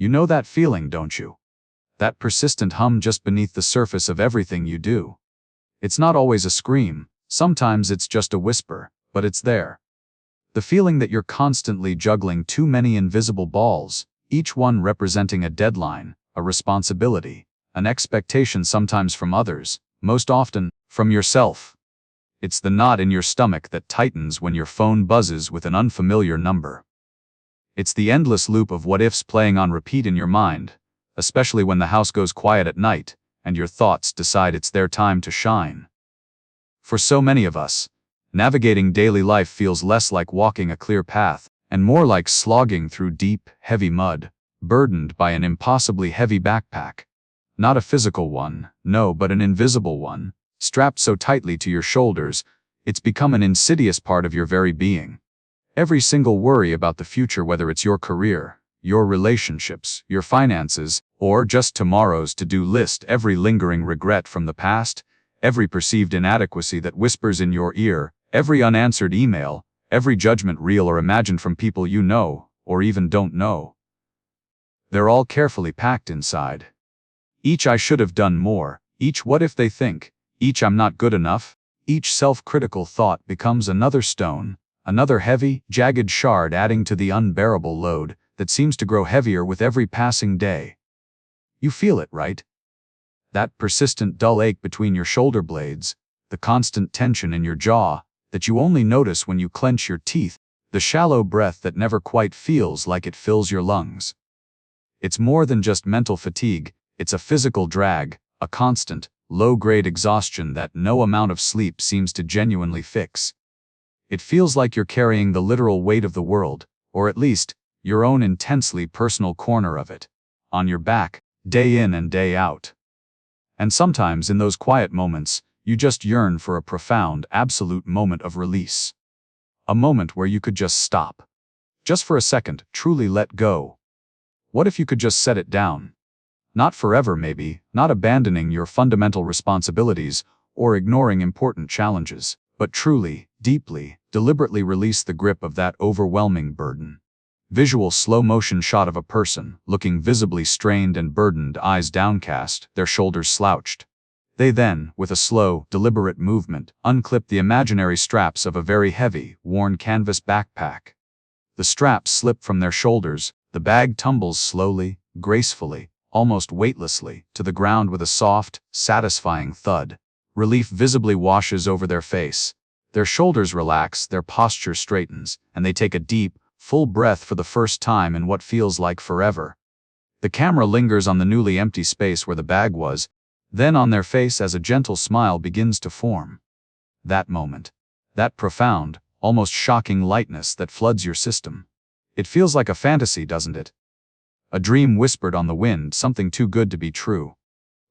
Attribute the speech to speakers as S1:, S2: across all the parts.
S1: You know that feeling, don't you? That persistent hum just beneath the surface of everything you do. It's not always a scream, sometimes it's just a whisper, but it's there. The feeling that you're constantly juggling too many invisible balls, each one representing a deadline, a responsibility, an expectation, sometimes from others, most often from yourself. It's the knot in your stomach that tightens when your phone buzzes with an unfamiliar number. It's the endless loop of what-ifs playing on repeat in your mind, especially when the house goes quiet at night and your thoughts decide it's their time to shine. For so many of us, navigating daily life feels less like walking a clear path and more like slogging through deep, heavy mud, burdened by an impossibly heavy backpack. Not a physical one, no, but an invisible one, strapped so tightly to your shoulders, it's become an insidious part of your very being. Every single worry about the future, whether it's your career, your relationships, your finances, or just tomorrow's to-do list, every lingering regret from the past, every perceived inadequacy that whispers in your ear, every unanswered email, every judgment, real or imagined, from people you know, or even don't know. They're all carefully packed inside. Each "I should have done more," each "what if they think," each "I'm not good enough," each self-critical thought becomes another stone, another heavy, jagged shard adding to the unbearable load that seems to grow heavier with every passing day. You feel it, right? That persistent dull ache between your shoulder blades, the constant tension in your jaw that you only notice when you clench your teeth, the shallow breath that never quite feels like it fills your lungs. It's more than just mental fatigue, it's a physical drag, a constant, low-grade exhaustion that no amount of sleep seems to genuinely fix. It feels like you're carrying the literal weight of the world, or at least, your own intensely personal corner of it, on your back, day in and day out. And sometimes in those quiet moments, you just yearn for a profound, absolute moment of release. A moment where you could just stop. Just for a second, truly let go. What if you could just set it down? Not forever maybe, not abandoning your fundamental responsibilities or ignoring important challenges, but truly, deeply, deliberately release the grip of that overwhelming burden. Visual slow-motion shot of a person, looking visibly strained and burdened, eyes downcast, their shoulders slouched. They then, with a slow, deliberate movement, unclip the imaginary straps of a very heavy, worn canvas backpack. The straps slip from their shoulders, the bag tumbles slowly, gracefully, almost weightlessly, to the ground with a soft, satisfying thud. Relief visibly washes over their face. Their shoulders relax, their posture straightens, and they take a deep, full breath for the first time in what feels like forever. The camera lingers on the newly empty space where the bag was, then on their face as a gentle smile begins to form. That moment. That profound, almost shocking lightness that floods your system. It feels like a fantasy, doesn't it? A dream whispered on the wind, something too good to be true.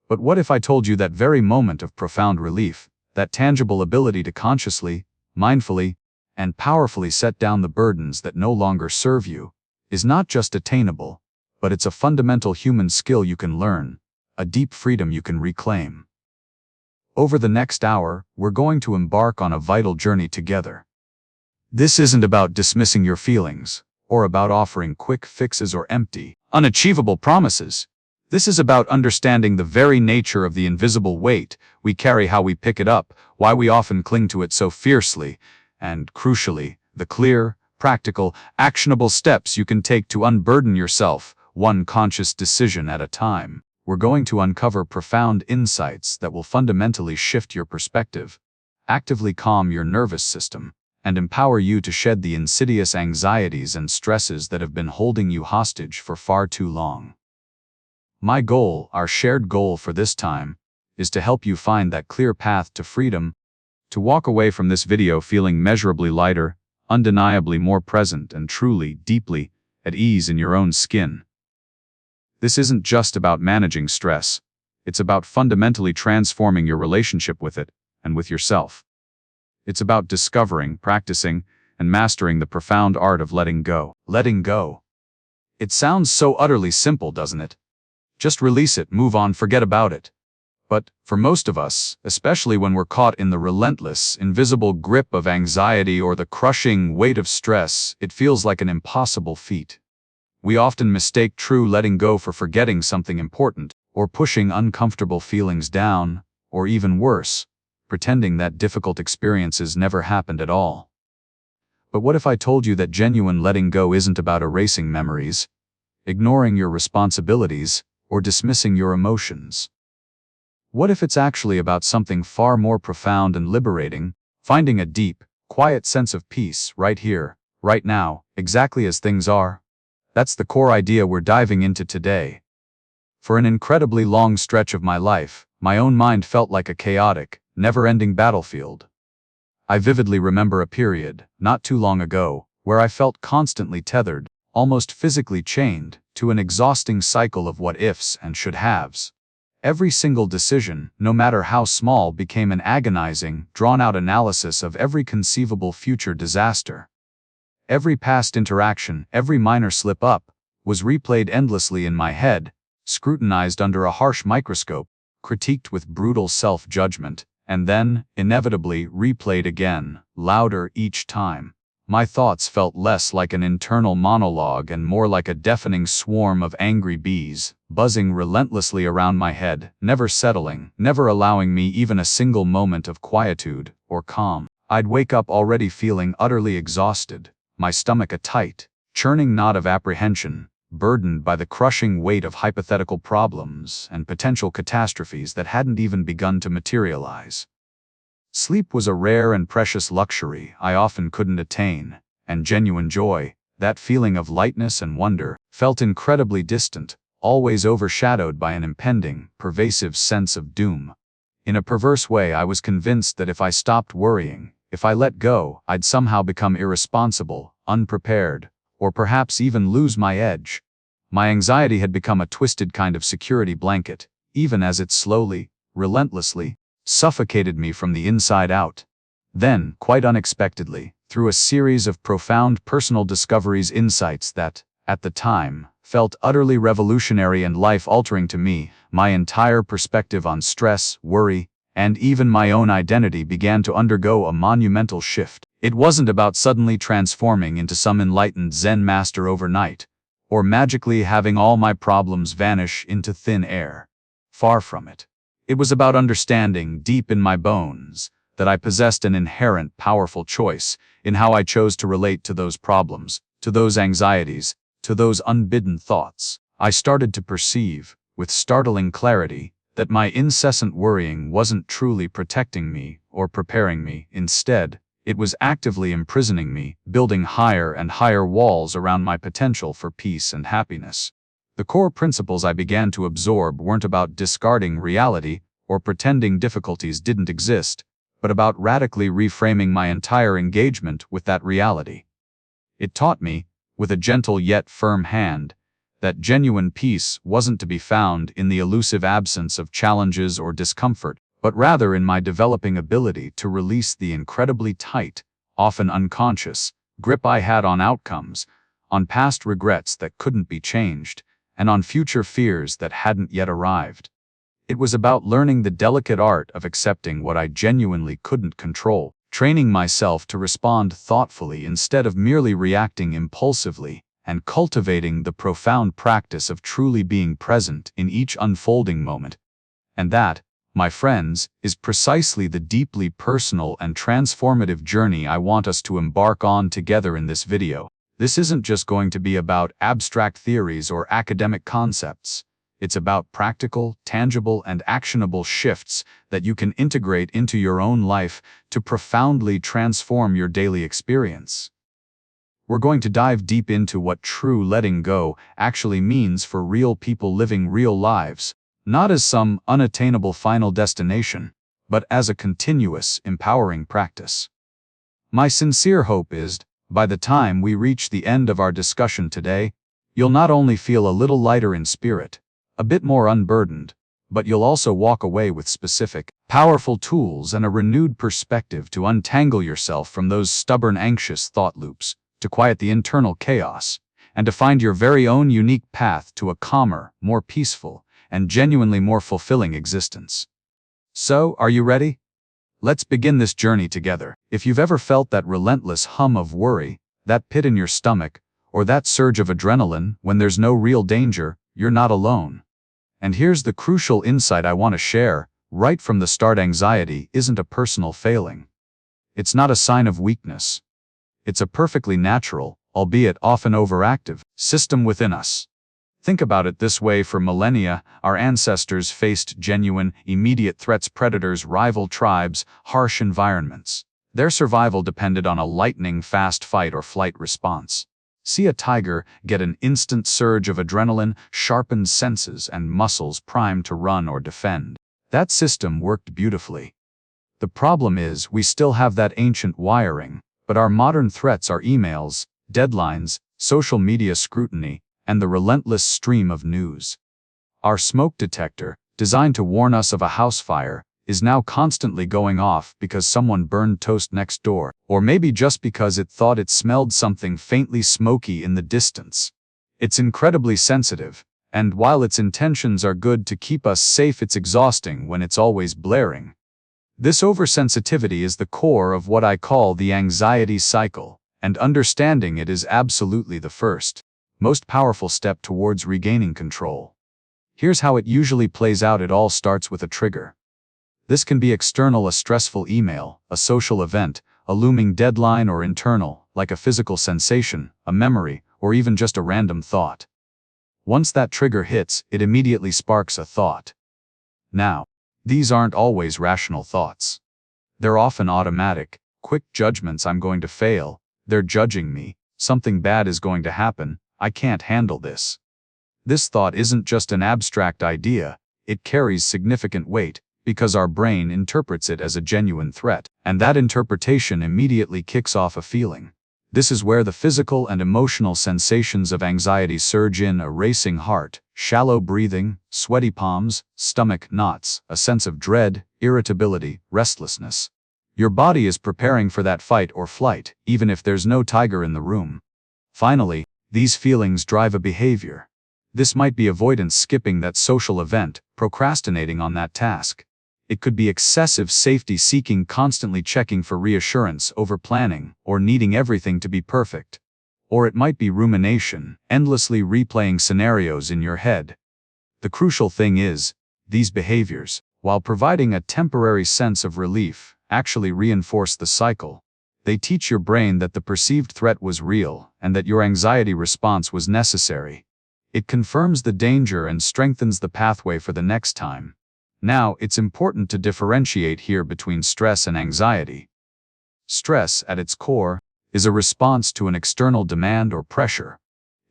S1: But what if I told you that very moment of profound relief, that tangible ability to consciously, mindfully, and powerfully set down the burdens that no longer serve you, is not just attainable, but it's a fundamental human skill you can learn, a deep freedom you can reclaim. Over the next hour, we're going to embark on a vital journey together. This isn't about dismissing your feelings, or about offering quick fixes or empty, unachievable promises. This is about understanding the very nature of the invisible weight we carry, how we pick it up, why we often cling to it so fiercely, and, crucially, the clear, practical, actionable steps you can take to unburden yourself, one conscious decision at a time. We're going to uncover profound insights that will fundamentally shift your perspective, actively calm your nervous system, and empower you to shed the insidious anxieties and stresses that have been holding you hostage for far too long. My goal, our shared goal for this time, is to help you find that clear path to freedom, to walk away from this video feeling measurably lighter, undeniably more present, and truly, deeply, at ease in your own skin. This isn't just about managing stress, it's about fundamentally transforming your relationship with it, and with yourself. It's about discovering, practicing, and mastering the profound art of letting go. Letting go. It sounds so utterly simple, doesn't it? Just release it, move on, forget about it. But, for most of us, especially when we're caught in the relentless, invisible grip of anxiety or the crushing weight of stress, it feels like an impossible feat. We often mistake true letting go for forgetting something important, or pushing uncomfortable feelings down, or even worse, pretending that difficult experiences never happened at all. But what if I told you that genuine letting go isn't about erasing memories, ignoring your responsibilities, or dismissing your emotions? What if it's actually about something far more profound and liberating, finding a deep, quiet sense of peace right here, right now, exactly as things are? That's the core idea we're diving into today. For an incredibly long stretch of my life, my own mind felt like a chaotic, never-ending battlefield. I vividly remember a period, not too long ago, where I felt constantly tethered, almost physically chained, to an exhausting cycle of what-ifs and should-haves. Every single decision, no matter how small, became an agonizing, drawn-out analysis of every conceivable future disaster. Every past interaction, every minor slip-up, was replayed endlessly in my head, scrutinized under a harsh microscope, critiqued with brutal self-judgment, and then, inevitably, replayed again, louder each time. My thoughts felt less like an internal monologue and more like a deafening swarm of angry bees, buzzing relentlessly around my head, never settling, never allowing me even a single moment of quietude or calm. I'd wake up already feeling utterly exhausted, my stomach a tight, churning knot of apprehension, burdened by the crushing weight of hypothetical problems and potential catastrophes that hadn't even begun to materialize. Sleep was a rare and precious luxury I often couldn't attain, and genuine joy, that feeling of lightness and wonder, felt incredibly distant, always overshadowed by an impending, pervasive sense of doom. In a perverse way, I was convinced that if I stopped worrying, if I let go, I'd somehow become irresponsible, unprepared, or perhaps even lose my edge. My anxiety had become a twisted kind of security blanket, even as it slowly, relentlessly, suffocated me from the inside out. Then, quite unexpectedly, through a series of profound personal discoveries, insights that, at the time, felt utterly revolutionary and life-altering to me, my entire perspective on stress, worry, and even my own identity began to undergo a monumental shift. It wasn't about suddenly transforming into some enlightened Zen master overnight, or magically having all my problems vanish into thin air. Far from it. It was about understanding, deep in my bones, that I possessed an inherent, powerful choice in how I chose to relate to those problems, to those anxieties, to those unbidden thoughts. I started to perceive, with startling clarity, that my incessant worrying wasn't truly protecting me or preparing me. Instead, it was actively imprisoning me, building higher and higher walls around my potential for peace and happiness. The core principles I began to absorb weren't about discarding reality or pretending difficulties didn't exist, but about radically reframing my entire engagement with that reality. It taught me, with a gentle yet firm hand, that genuine peace wasn't to be found in the elusive absence of challenges or discomfort, but rather in my developing ability to release the incredibly tight, often unconscious, grip I had on outcomes, on past regrets that couldn't be changed, and on future fears that hadn't yet arrived. It was about learning the delicate art of accepting what I genuinely couldn't control, training myself to respond thoughtfully instead of merely reacting impulsively, and cultivating the profound practice of truly being present in each unfolding moment. And that, my friends, is precisely the deeply personal and transformative journey I want us to embark on together in this video. This isn't just going to be about abstract theories or academic concepts. It's about practical, tangible, and actionable shifts that you can integrate into your own life to profoundly transform your daily experience. We're going to dive deep into what true letting go actually means for real people living real lives, not as some unattainable final destination, but as a continuous, empowering practice. My sincere hope is, by the time we reach the end of our discussion today, you'll not only feel a little lighter in spirit, a bit more unburdened, but you'll also walk away with specific, powerful tools and a renewed perspective to untangle yourself from those stubborn, anxious thought loops, to quiet the internal chaos, and to find your very own unique path to a calmer, more peaceful, and genuinely more fulfilling existence. So, are you ready? Let's begin this journey together. If you've ever felt that relentless hum of worry, that pit in your stomach, or that surge of adrenaline when there's no real danger, you're not alone. And here's the crucial insight I want to share. Right from the start, anxiety isn't a personal failing. It's not a sign of weakness. It's a perfectly natural, albeit often overactive, system within us. Think about it this way: for millennia, our ancestors faced genuine, immediate threats: predators, rival tribes, harsh environments. Their survival depended on a lightning-fast fight or flight response. See a tiger, get an instant surge of adrenaline, sharpened senses and muscles primed to run or defend. That system worked beautifully. The problem is, we still have that ancient wiring, but our modern threats are emails, deadlines, social media scrutiny, and the relentless stream of news. Our smoke detector, designed to warn us of a house fire, is now constantly going off because someone burned toast next door, or maybe just because it thought it smelled something faintly smoky in the distance. It's incredibly sensitive, and while its intentions are good to keep us safe, it's exhausting when it's always blaring. This oversensitivity is the core of what I call the anxiety cycle, and understanding it is absolutely the first, most powerful step towards regaining control. Here's how it usually plays out. It all starts with a trigger. This can be external: a stressful email, a social event, a looming deadline, or internal, like a physical sensation, a memory, or even just a random thought. Once that trigger hits, it immediately sparks a thought. Now, these aren't always rational thoughts. They're often automatic, quick judgments: I'm going to fail, they're judging me, something bad is going to happen, I can't handle this. This thought isn't just an abstract idea, it carries significant weight, because our brain interprets it as a genuine threat, and that interpretation immediately kicks off a feeling. This is where the physical and emotional sensations of anxiety surge in: a racing heart, shallow breathing, sweaty palms, stomach knots, a sense of dread, irritability, restlessness. Your body is preparing for that fight or flight, even if there's no tiger in the room. Finally, these feelings drive a behavior. This might be avoidance: skipping that social event, procrastinating on that task. It could be excessive safety seeking, constantly checking for reassurance, over-planning, or needing everything to be perfect. Or it might be rumination, endlessly replaying scenarios in your head. The crucial thing is, these behaviors, while providing a temporary sense of relief, actually reinforce the cycle. They teach your brain that the perceived threat was real, and that your anxiety response was necessary. It confirms the danger and strengthens the pathway for the next time. Now, it's important to differentiate here between stress and anxiety. Stress, at its core, is a response to an external demand or pressure.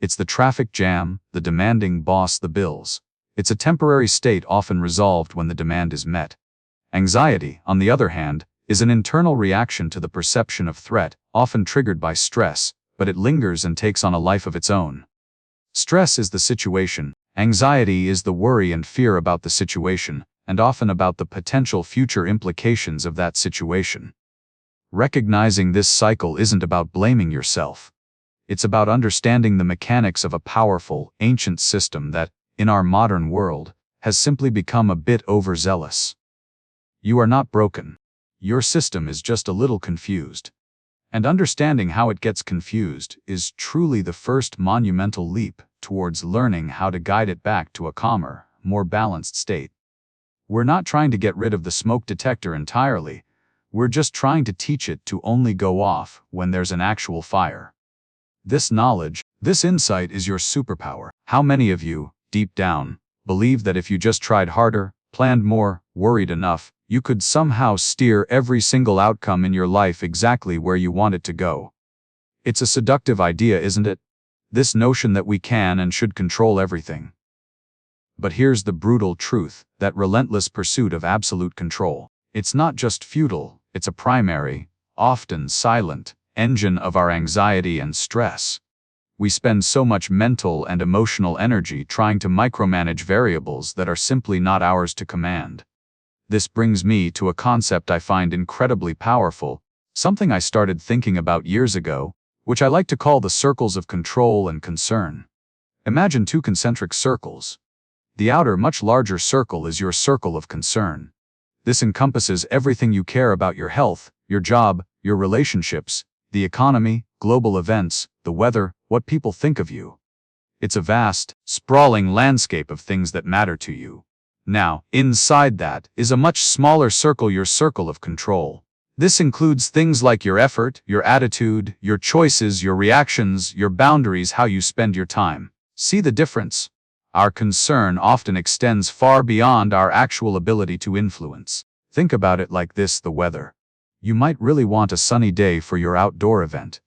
S1: It's the traffic jam, the demanding boss, the bills. It's a temporary state, often resolved when the demand is met. Anxiety, on the other hand, is an internal reaction to the perception of threat, often triggered by stress, but it lingers and takes on a life of its own. Stress is the situation, anxiety is the worry and fear about the situation, and often about the potential future implications of that situation. Recognizing this cycle isn't about blaming yourself. It's about understanding the mechanics of a powerful, ancient system that, in our modern world, has simply become a bit overzealous. You are not broken. Your system is just a little confused. And understanding how it gets confused is truly the first monumental leap towards learning how to guide it back to a calmer, more balanced state. We're not trying to get rid of the smoke detector entirely. We're just trying to teach it to only go off when there's an actual fire. This knowledge, this insight is your superpower. How many of you, deep down, believe that if you just tried harder, planned more, worried enough, you could somehow steer every single outcome in your life exactly where you want it to go? It's a seductive idea, isn't it? This notion that we can and should control everything. But here's the brutal truth: that relentless pursuit of absolute control, it's not just futile, it's a primary, often silent, engine of our anxiety and stress. We spend so much mental and emotional energy trying to micromanage variables that are simply not ours to command. This brings me to a concept I find incredibly powerful, something I started thinking about years ago, which I like to call the circles of control and concern. Imagine two concentric circles. The outer, much larger circle is your circle of concern. This encompasses everything you care about: your health, your job, your relationships, The economy, global events, the weather, what people think of you. It's a vast, sprawling landscape of things that matter to you. Now, inside that is a much smaller circle, your circle of control. This includes things like your effort, your attitude, your choices, your reactions, your boundaries, how you spend your time. See the difference? Our concern often extends far beyond our actual ability to influence. Think about it like this: the weather. You might really want a sunny day for your outdoor event.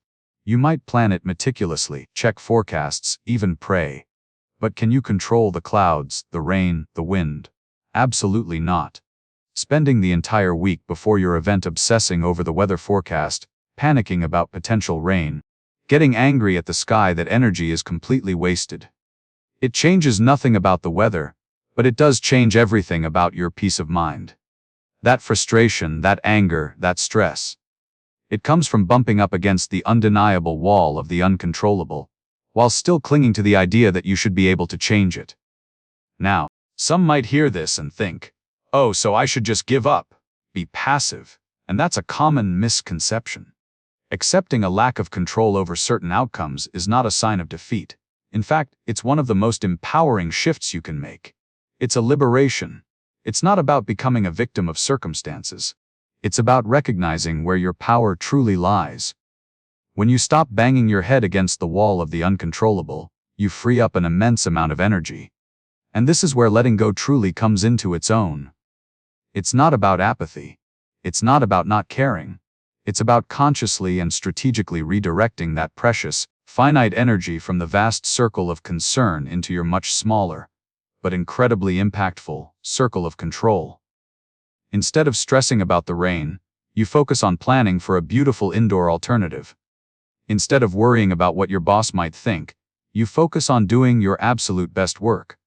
S1: You might plan it meticulously, check forecasts, even pray. But can you control the clouds, the rain, the wind? Absolutely not. Spending the entire week before your event obsessing over the weather forecast, panicking about potential rain, getting angry at the sky, that energy is completely wasted. It changes nothing about the weather, but it does change everything about your peace of mind. That frustration, that anger, that stress. It comes from bumping up against the undeniable wall of the uncontrollable, while still clinging to the idea that you should be able to change it. Now, some might hear this and think, oh, so I should just give up, be passive, and that's a common misconception. Accepting a lack of control over certain outcomes is not a sign of defeat. In fact, it's one of the most empowering shifts you can make. It's a liberation. It's not about becoming a victim of circumstances. It's about recognizing where your power truly lies. When you stop banging your head against the wall of the uncontrollable, you free up an immense amount of energy. And this is where letting go truly comes into its own. It's not about apathy. It's not about not caring. It's about consciously and strategically redirecting that precious, finite energy from the vast circle of concern into your much smaller, but incredibly impactful, circle of control. Instead of stressing about the rain, you focus on planning for a beautiful indoor alternative. Instead of worrying about what your boss might think, you focus on doing your absolute best work.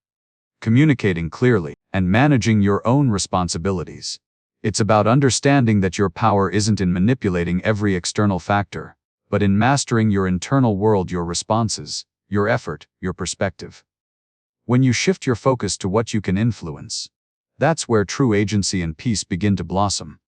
S1: Communicating clearly, and managing your own responsibilities. It's about understanding that your power isn't in manipulating every external factor, but in mastering your internal world, your responses, your effort, your perspective. When you shift your focus to what you can influence, that's where true agency and peace begin to blossom.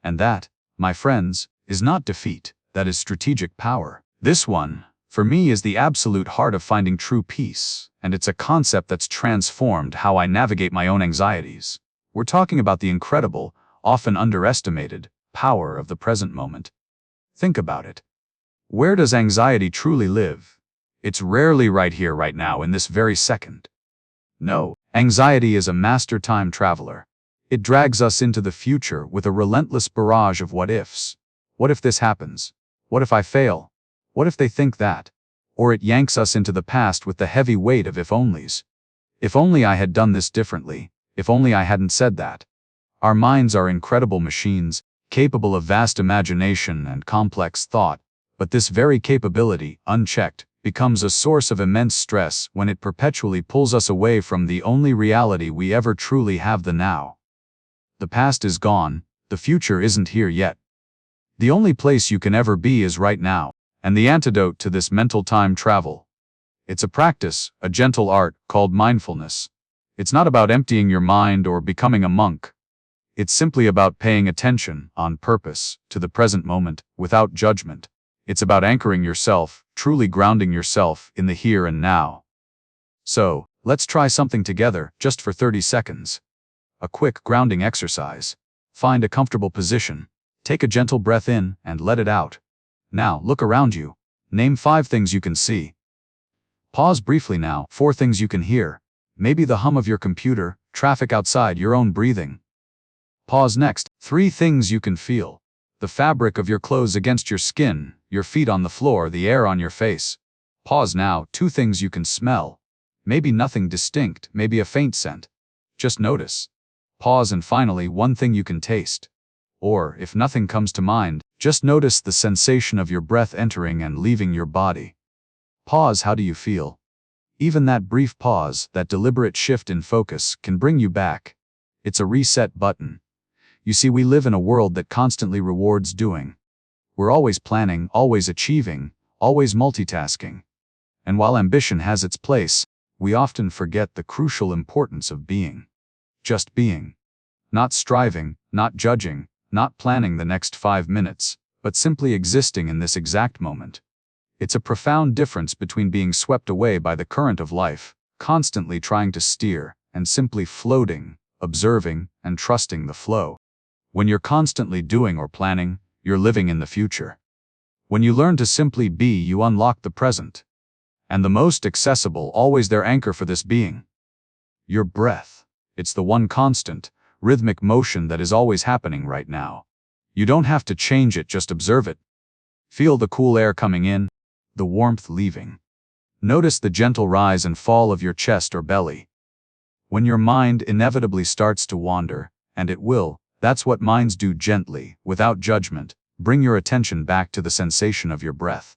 S1: And that, my friends, is not defeat, that is strategic power. This one, for me, is the absolute heart of finding true peace, and it's a concept that's transformed how I navigate my own anxieties. We're talking about the incredible, often underestimated, power of the present moment. Think about it. Where does anxiety truly live? It's rarely right here, right now, in this very second. No, anxiety is a master time traveler. It drags us into the future with a relentless barrage of what ifs. What if this happens? What if I fail? What if they think that? Or it yanks us into the past with the heavy weight of if-onlys. If only I had done this differently. If only I hadn't said that. Our minds are incredible machines, capable of vast imagination and complex thought, but this very capability, unchecked, becomes a source of immense stress when it perpetually pulls us away from the only reality we ever truly have: the now. The past is gone, the future isn't here yet. The only place you can ever be is right now. And the antidote to this mental time travel. It's a practice, a gentle art, called mindfulness. It's not about emptying your mind or becoming a monk. It's simply about paying attention, on purpose, to the present moment, without judgment. It's about anchoring yourself, truly grounding yourself in the here and now. So, let's try something together, just for 30 seconds. A quick grounding exercise. Find a comfortable position. Take a gentle breath in, and let it out. Now, look around you. Name 5 things you can see. Pause briefly now. 4 things you can hear. Maybe the hum of your computer, traffic outside, your own breathing. Pause next. 3 things you can feel. The fabric of your clothes against your skin, your feet on the floor, the air on your face. Pause now. 2 things you can smell. Maybe nothing distinct, maybe a faint scent. Just notice. Pause, and finally, 1 thing you can taste. Or, if nothing comes to mind, just notice the sensation of your breath entering and leaving your body. Pause. How do you feel? Even that brief pause, that deliberate shift in focus, can bring you back. It's a reset button. You see, we live in a world that constantly rewards doing. We're always planning, always achieving, always multitasking. And while ambition has its place, we often forget the crucial importance of being. Just being. Not striving, not judging, not planning the next 5 minutes, but simply existing in this exact moment. It's a profound difference between being swept away by the current of life, constantly trying to steer, and simply floating, observing, and trusting the flow. When you're constantly doing or planning, you're living in the future. When you learn to simply be, you unlock the present. And the most accessible, always their anchor for this being. Your breath. It's the one constant, rhythmic motion that is always happening right now. You don't have to change it, just observe it. Feel the cool air coming in, the warmth leaving. Notice the gentle rise and fall of your chest or belly. When your mind inevitably starts to wander, and it will, that's what minds do gently, without judgment, bring your attention back to the sensation of your breath.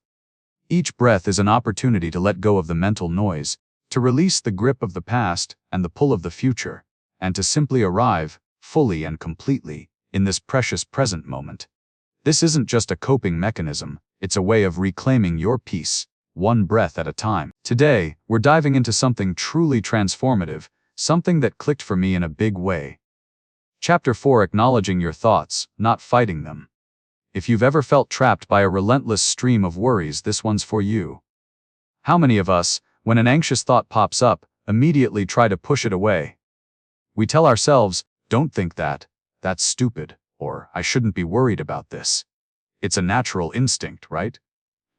S1: Each breath is an opportunity to let go of the mental noise, to release the grip of the past and the pull of the future, and to simply arrive, fully and completely, in this precious present moment. This isn't just a coping mechanism, it's a way of reclaiming your peace, one breath at a time. Today, we're diving into something truly transformative, something that clicked for me in a big way. Chapter 4: Acknowledging your thoughts, not fighting them. If you've ever felt trapped by a relentless stream of worries, this one's for you. How many of us, when an anxious thought pops up, immediately try to push it away? We tell ourselves, "Don't think that, that's stupid," or "I shouldn't be worried about this." It's a natural instinct, right?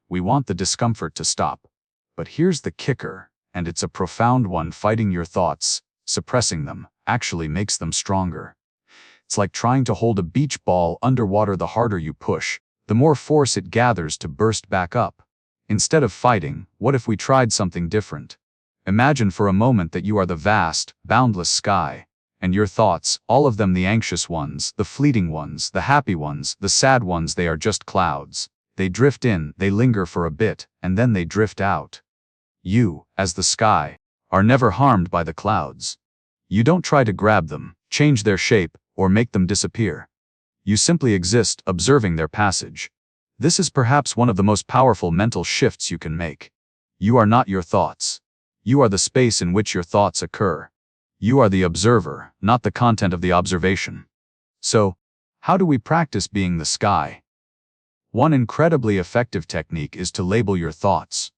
S1: We want the discomfort to stop. But here's the kicker, and it's a profound one: fighting your thoughts, suppressing them, actually makes them stronger. It's like trying to hold a beach ball underwater. The harder you push, the more force it gathers to burst back up. Instead of fighting, what if we tried something different? Imagine for a moment that you are the vast, boundless sky, and your thoughts, all of them, the anxious ones, the fleeting ones, the happy ones, the sad ones, they are just clouds. They drift in, they linger for a bit, and then they drift out. You, as the sky, are never harmed by the clouds. You don't try to grab them, change their shape, or make them disappear. You simply exist, observing their passage. This is perhaps one of the most powerful mental shifts you can make. You are not your thoughts. You are the space in which your thoughts occur. You are the observer, not the content of the observation. So, how do we practice being the sky? One incredibly effective technique is to label your thoughts.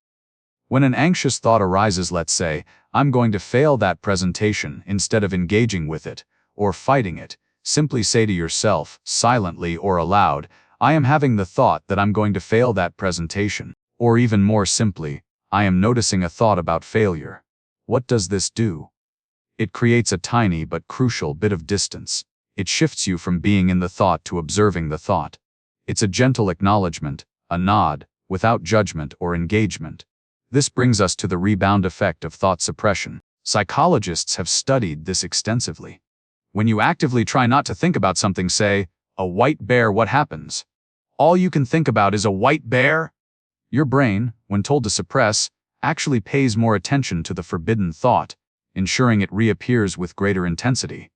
S1: When an anxious thought arises, let's say, "I'm going to fail that presentation," instead of engaging with it, or fighting it, simply say to yourself, silently or aloud, "I am having the thought that I'm going to fail that presentation." Or even more simply, "I am noticing a thought about failure." What does this do? It creates a tiny but crucial bit of distance. It shifts you from being in the thought to observing the thought. It's a gentle acknowledgement, a nod, without judgment or engagement. This brings us to the rebound effect of thought suppression. Psychologists have studied this extensively. When you actively try not to think about something, say, a white bear, what happens? All you can think about is a white bear? Your brain, when told to suppress, actually pays more attention to the forbidden thought, ensuring it reappears with greater intensity.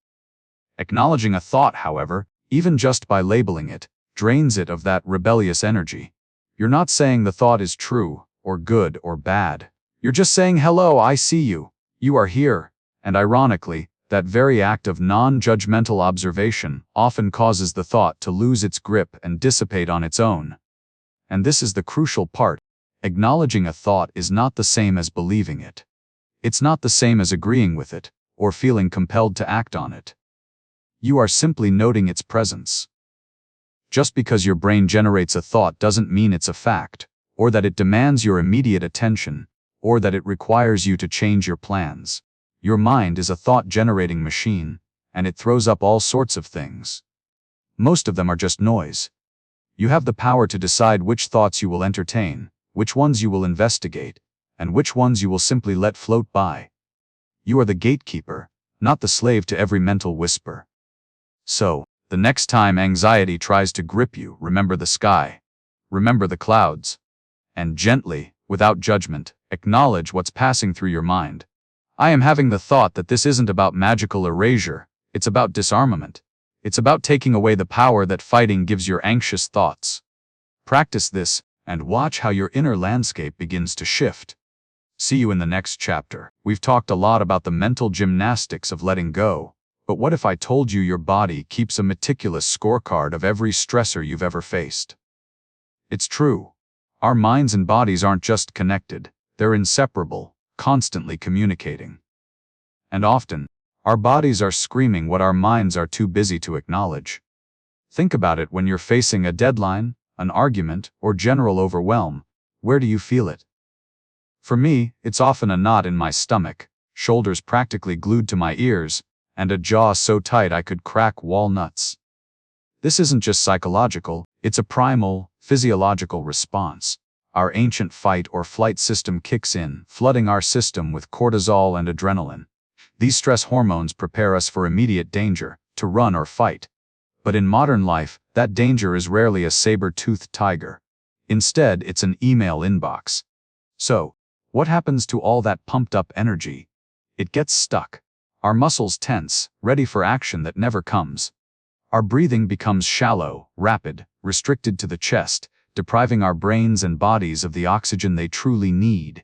S1: Acknowledging a thought, however, even just by labeling it, drains it of that rebellious energy. You're not saying the thought is true, or good, or bad. You're just saying, "Hello, I see you. You are here." And ironically, that very act of non-judgmental observation often causes the thought to lose its grip and dissipate on its own. And this is the crucial part. Acknowledging a thought is not the same as believing it. It's not the same as agreeing with it, or feeling compelled to act on it. You are simply noting its presence. Just because your brain generates a thought doesn't mean it's a fact, or that it demands your immediate attention, or that it requires you to change your plans. Your mind is a thought-generating machine, and it throws up all sorts of things. Most of them are just noise. You have the power to decide which thoughts you will entertain, which ones you will investigate, and which ones you will simply let float by. You are the gatekeeper, not the slave to every mental whisper. So, the next time anxiety tries to grip you, remember the sky, remember the clouds, and gently, without judgment, acknowledge what's passing through your mind. I am having the thought that this isn't about magical erasure, it's about disarmament. It's about taking away the power that fighting gives your anxious thoughts. Practice this, and watch how your inner landscape begins to shift. See you in the next chapter. We've talked a lot about the mental gymnastics of letting go, but what if I told you your body keeps a meticulous scorecard of every stressor you've ever faced? It's true. Our minds and bodies aren't just connected, they're inseparable, constantly communicating. And often, our bodies are screaming what our minds are too busy to acknowledge. Think about it when you're facing a deadline, an argument, or general overwhelm. Where do you feel it? For me, it's often a knot in my stomach, shoulders practically glued to my ears, and a jaw so tight I could crack walnuts. This isn't just psychological, it's a primal, physiological response. Our ancient fight or flight system kicks in, flooding our system with cortisol and adrenaline. These stress hormones prepare us for immediate danger, to run or fight. But in modern life, that danger is rarely a saber-toothed tiger. Instead, it's an email inbox. So, what happens to all that pumped-up energy? It gets stuck. Our muscles tense, ready for action that never comes. Our breathing becomes shallow, rapid, restricted to the chest, depriving our brains and bodies of the oxygen they truly need.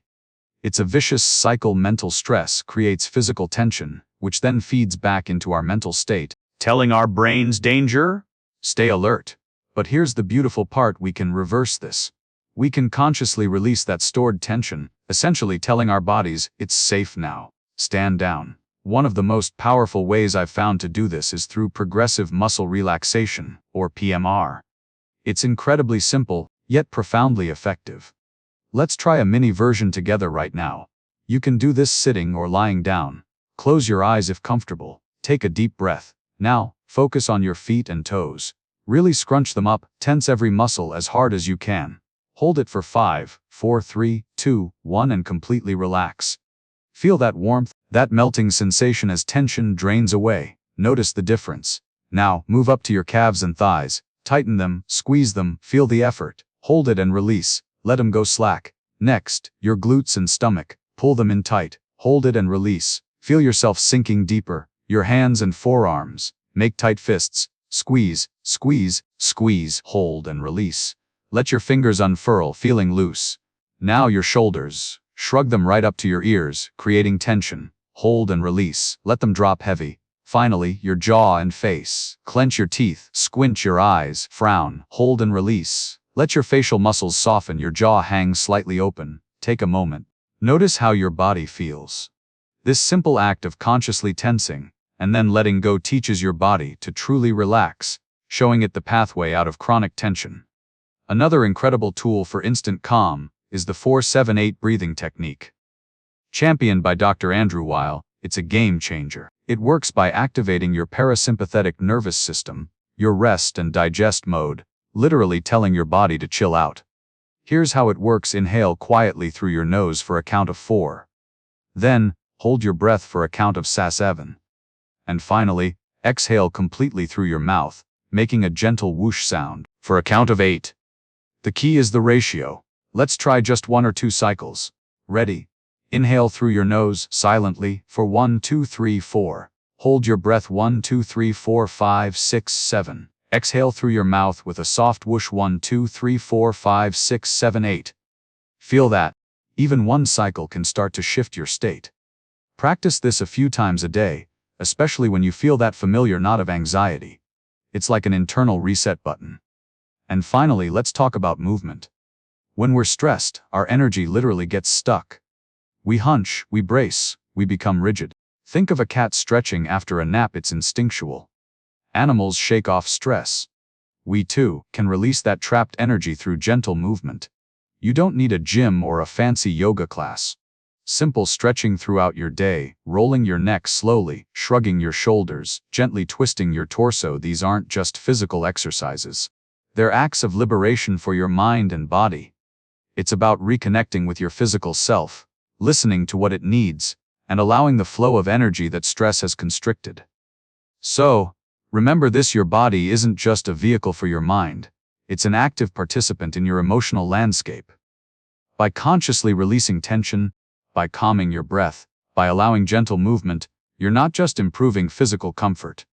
S1: It's a vicious cycle. Mental stress creates physical tension, which then feeds back into our mental state, telling our brains danger, stay alert. But here's the beautiful part: we can reverse this. We can consciously release that stored tension, essentially telling our bodies, it's safe now, stand down. One of the most powerful ways I've found to do this is through progressive muscle relaxation, or PMR. It's incredibly simple, yet profoundly effective. Let's try a mini version together right now. You can do this sitting or lying down. Close your eyes if comfortable. Take a deep breath. Now, focus on your feet and toes. Really scrunch them up, tense every muscle as hard as you can. Hold it for 5, 4, 3, 2, 1 and completely relax. Feel that warmth, that melting sensation as tension drains away. Notice the difference. Now, move up to your calves and thighs. Tighten them, squeeze them, feel the effort. Hold it and release. Let them go slack. Next, your glutes and stomach. Pull them in tight. Hold it and release. Feel yourself sinking deeper. Your hands and forearms. Make tight fists. Squeeze, squeeze, squeeze. Hold and release. Let your fingers unfurl, feeling loose. Now your shoulders. Shrug them right up to your ears, creating tension. Hold and release. Let them drop heavy. Finally, your jaw and face. Clench your teeth, squint your eyes, frown, hold and release. Let your facial muscles soften, your jaw hang slightly open. Take a moment. Notice how your body feels. This simple act of consciously tensing and then letting go teaches your body to truly relax, showing it the pathway out of chronic tension. Another incredible tool for instant calm is the 4-7-8 breathing technique. Championed by Dr. Andrew Weil, it's a game changer. It works by activating your parasympathetic nervous system, your rest and digest mode, literally telling your body to chill out. Here's how it works: inhale quietly through your nose for a count of 4. Then, hold your breath for a count of 7. And finally, exhale completely through your mouth, making a gentle whoosh sound, for a count of 8. The key is the ratio. Let's try just 1 or 2 cycles. Ready? Inhale through your nose, silently, for 1, 2, 3, 4. Hold your breath 1, 2, 3, 4, 5, 6, 7. Exhale through your mouth with a soft whoosh 1, 2, 3, 4, 5, 6, 7, 8. Feel that? Even 1 cycle can start to shift your state. Practice this a few times a day, especially when you feel that familiar knot of anxiety. It's like an internal reset button. And finally, let's talk about movement. When we're stressed, our energy literally gets stuck. We hunch, we brace, we become rigid. Think of a cat stretching after a nap. It's instinctual. Animals shake off stress. We too can release that trapped energy through gentle movement. You don't need a gym or a fancy yoga class. Simple stretching throughout your day, rolling your neck slowly, shrugging your shoulders, gently twisting your torso. These aren't just physical exercises. They're acts of liberation for your mind and body. It's about reconnecting with your physical self, listening to what it needs, and allowing the flow of energy that stress has constricted. So, remember this: your body isn't just a vehicle for your mind, it's an active participant in your emotional landscape. By consciously releasing tension, by calming your breath, by allowing gentle movement, you're not just improving physical comfort.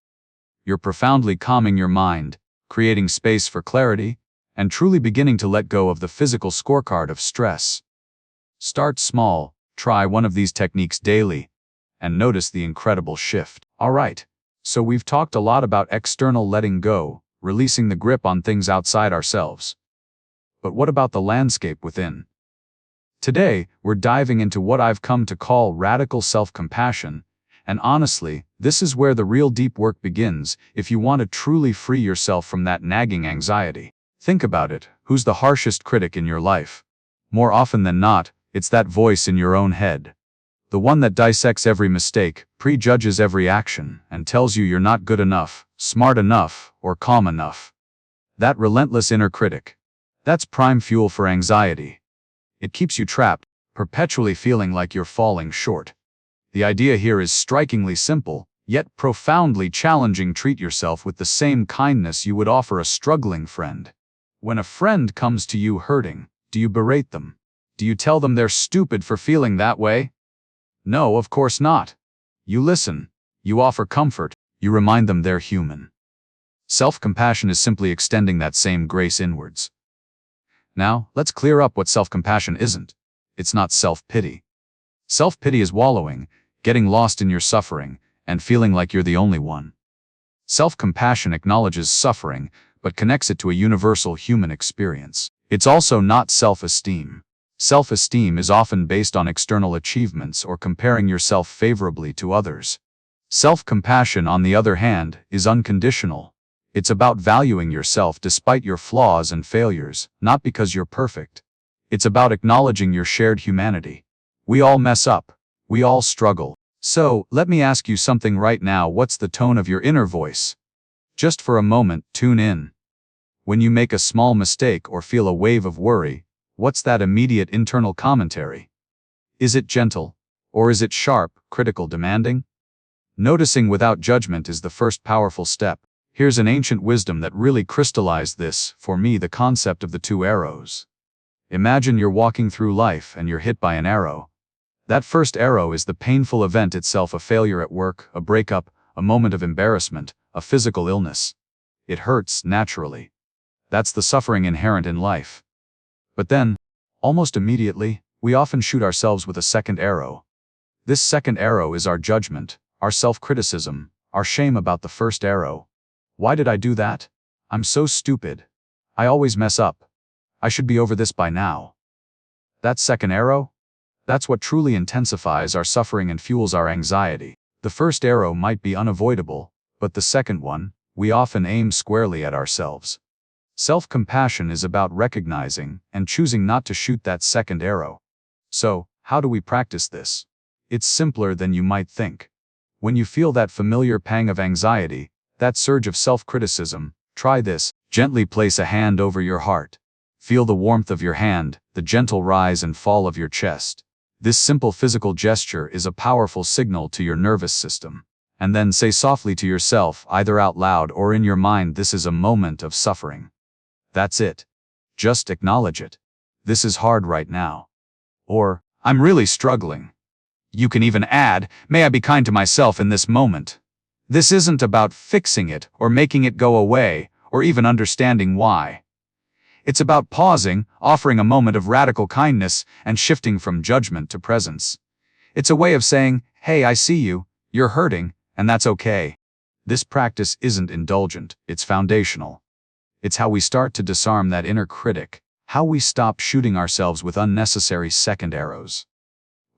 S1: You're profoundly calming your mind, creating space for clarity, and truly beginning to let go of the physical scorecard of stress. Start small, try one of these techniques daily, and notice the incredible shift. Alright, so we've talked a lot about external letting go, releasing the grip on things outside ourselves. But what about the landscape within? Today, we're diving into what I've come to call radical self-compassion, and honestly, this is where the real deep work begins if you want to truly free yourself from that nagging anxiety. Think about it, who's the harshest critic in your life? More often than not, it's that voice in your own head. The one that dissects every mistake, prejudges every action, and tells you you're not good enough, smart enough, or calm enough. That relentless inner critic. That's prime fuel for anxiety. It keeps you trapped, perpetually feeling like you're falling short. The idea here is strikingly simple, yet profoundly challenging. Treat yourself with the same kindness you would offer a struggling friend. When a friend comes to you hurting, do you berate them? Do you tell them they're stupid for feeling that way? No, of course not. You listen. You offer comfort. You remind them they're human. Self-compassion is simply extending that same grace inwards. Now, let's clear up what self-compassion isn't. It's not self-pity. Self-pity is wallowing, getting lost in your suffering, and feeling like you're the only one. Self-compassion acknowledges suffering, but connects it to a universal human experience. It's also not self-esteem. Self-esteem is often based on external achievements or comparing yourself favorably to others. Self-compassion, on the other hand, is unconditional. It's about valuing yourself despite your flaws and failures, not because you're perfect. It's about acknowledging your shared humanity. We all mess up. We all struggle. So, let me ask you something right now. What's the tone of your inner voice? Just for a moment, tune in. When you make a small mistake or feel a wave of worry, what's that immediate internal commentary? Is it gentle? Or is it sharp, critical, demanding? Noticing without judgment is the first powerful step. Here's an ancient wisdom that really crystallized this, for me, the concept of the two arrows. Imagine you're walking through life and you're hit by an arrow. That first arrow is the painful event itself, a failure at work, a breakup, a moment of embarrassment, a physical illness. It hurts, naturally. That's the suffering inherent in life. But then, almost immediately, we often shoot ourselves with a second arrow. This second arrow is our judgment, our self-criticism, our shame about the first arrow. Why did I do that? I'm so stupid. I always mess up. I should be over this by now. That second arrow? That's what truly intensifies our suffering and fuels our anxiety. The first arrow might be unavoidable, but the second one, we often aim squarely at ourselves. Self-compassion is about recognizing and choosing not to shoot that second arrow. So, how do we practice this? It's simpler than you might think. When you feel that familiar pang of anxiety, that surge of self-criticism, try this. Gently place a hand over your heart. Feel the warmth of your hand, the gentle rise and fall of your chest. This simple physical gesture is a powerful signal to your nervous system. And then say softly to yourself, either out loud or in your mind, this is a moment of suffering. That's it. Just acknowledge it. This is hard right now. Or, I'm really struggling. You can even add, may I be kind to myself in this moment. This isn't about fixing it or making it go away or even understanding why. It's about pausing, offering a moment of radical kindness, and shifting from judgment to presence. It's a way of saying, hey, I see you, you're hurting, and that's okay. This practice isn't indulgent, it's foundational. It's how we start to disarm that inner critic, how we stop shooting ourselves with unnecessary second arrows.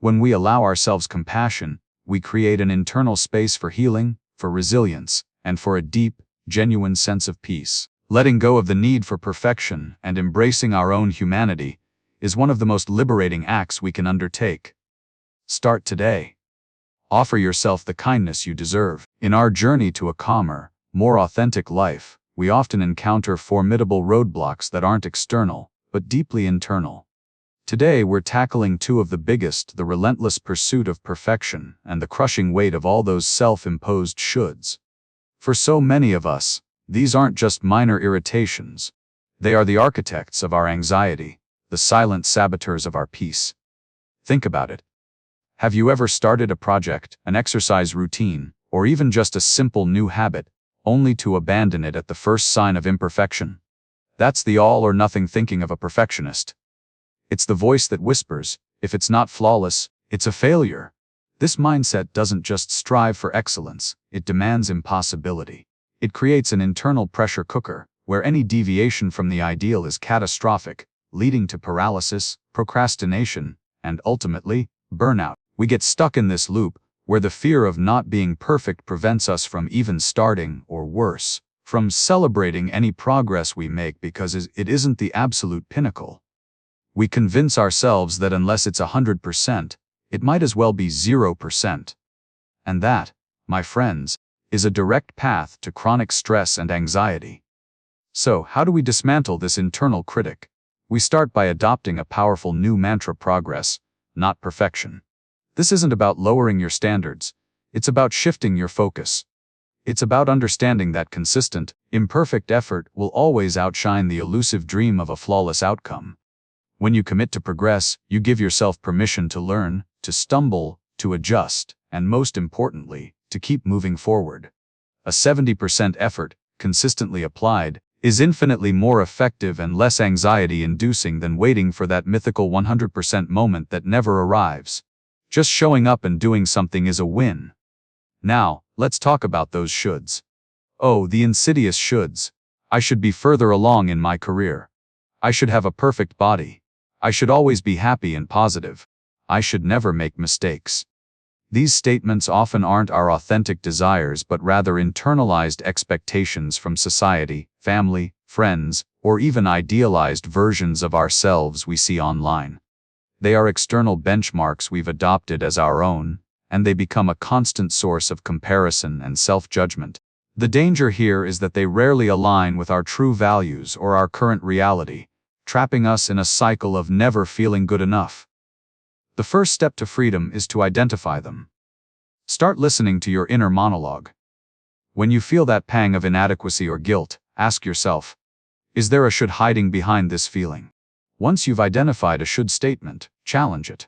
S1: When we allow ourselves compassion, we create an internal space for healing, for resilience, and for a deep, genuine sense of peace. Letting go of the need for perfection and embracing our own humanity is one of the most liberating acts we can undertake. Start today. Offer yourself the kindness you deserve. In our journey to a calmer, more authentic life, we often encounter formidable roadblocks that aren't external, but deeply internal. Today we're tackling two of the biggest: the relentless pursuit of perfection and the crushing weight of all those self-imposed shoulds. For so many of us, these aren't just minor irritations. They are the architects of our anxiety, the silent saboteurs of our peace. Think about it. Have you ever started a project, an exercise routine, or even just a simple new habit, only to abandon it at the first sign of imperfection? That's the all-or-nothing thinking of a perfectionist. It's the voice that whispers, if it's not flawless, it's a failure. This mindset doesn't just strive for excellence, it demands impossibility. It creates an internal pressure cooker, where any deviation from the ideal is catastrophic, leading to paralysis, procrastination, and ultimately, burnout. We get stuck in this loop, where the fear of not being perfect prevents us from even starting, or worse, from celebrating any progress we make because it isn't the absolute pinnacle. We convince ourselves that unless it's 100%, it might as well be 0%. And that, my friends, is a direct path to chronic stress and anxiety. So, how do we dismantle this internal critic? We start by adopting a powerful new mantra: progress, not perfection. This isn't about lowering your standards, it's about shifting your focus. It's about understanding that consistent, imperfect effort will always outshine the elusive dream of a flawless outcome. When you commit to progress, you give yourself permission to learn, to stumble, to adjust, and most importantly, to keep moving forward. A 70% effort, consistently applied, is infinitely more effective and less anxiety-inducing than waiting for that mythical 100% moment that never arrives. Just showing up and doing something is a win. Now, let's talk about those shoulds. Oh, the insidious shoulds. I should be further along in my career. I should have a perfect body. I should always be happy and positive. I should never make mistakes. These statements often aren't our authentic desires but rather internalized expectations from society, family, friends, or even idealized versions of ourselves we see online. They are external benchmarks we've adopted as our own, and they become a constant source of comparison and self-judgment. The danger here is that they rarely align with our true values or our current reality, trapping us in a cycle of never feeling good enough. The first step to freedom is to identify them. Start listening to your inner monologue. When you feel that pang of inadequacy or guilt, ask yourself, is there a should hiding behind this feeling? Once you've identified a should statement, challenge it.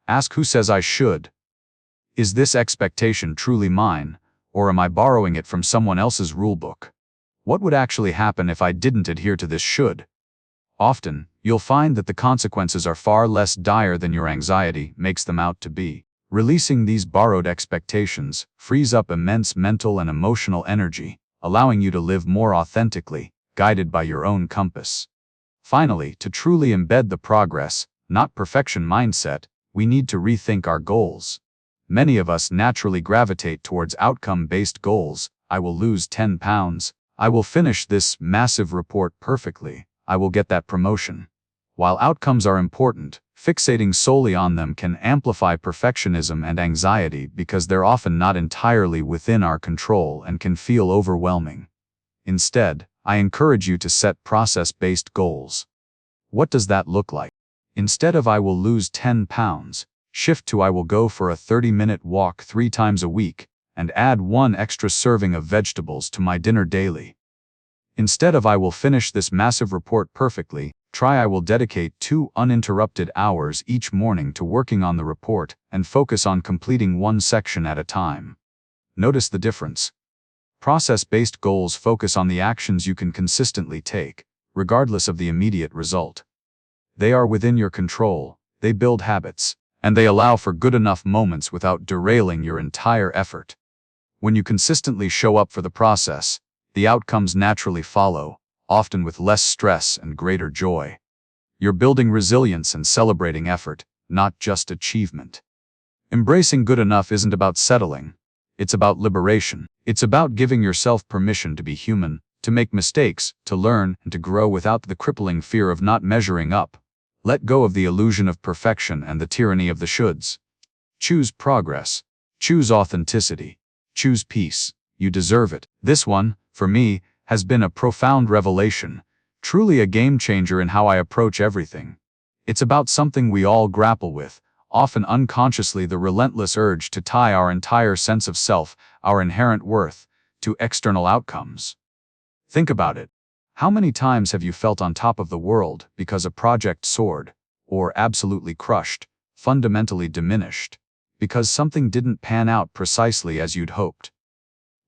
S1: Ask, who says I should? Is this expectation truly mine, or am I borrowing it from someone else's rulebook? What would actually happen if I didn't adhere to this should? Often, you'll find that the consequences are far less dire than your anxiety makes them out to be. Releasing these borrowed expectations frees up immense mental and emotional energy, allowing you to live more authentically, guided by your own compass. Finally, to truly embed the progress, not perfection mindset, we need to rethink our goals. Many of us naturally gravitate towards outcome-based goals. I will lose 10 pounds. I will finish this massive report perfectly. I will get that promotion. While outcomes are important, fixating solely on them can amplify perfectionism and anxiety because they're often not entirely within our control and can feel overwhelming. Instead, I encourage you to set process-based goals. What does that look like? Instead of I will lose 10 pounds, shift to I will go for a 30-minute walk 3 times a week, and add 1 extra serving of vegetables to my dinner daily. Instead of I will finish this massive report perfectly, try I will dedicate 2 uninterrupted hours each morning to working on the report and focus on completing 1 section at a time. Notice the difference. Process-based goals focus on the actions you can consistently take, regardless of the immediate result. They are within your control, they build habits, and they allow for good enough moments without derailing your entire effort. When you consistently show up for the process, the outcomes naturally follow, often with less stress and greater joy. You're building resilience and celebrating effort, not just achievement. Embracing good enough isn't about settling. It's about liberation. It's about giving yourself permission to be human, to make mistakes, to learn, and to grow without the crippling fear of not measuring up. Let go of the illusion of perfection and the tyranny of the shoulds. Choose progress. Choose authenticity. Choose peace. You deserve it. This one, for me, has been a profound revelation, truly a game changer in how I approach everything. It's about something we all grapple with, often unconsciously, the relentless urge to tie our entire sense of self, our inherent worth, to external outcomes. Think about it. How many times have you felt on top of the world because a project soared, or absolutely crushed, fundamentally diminished, because something didn't pan out precisely as you'd hoped?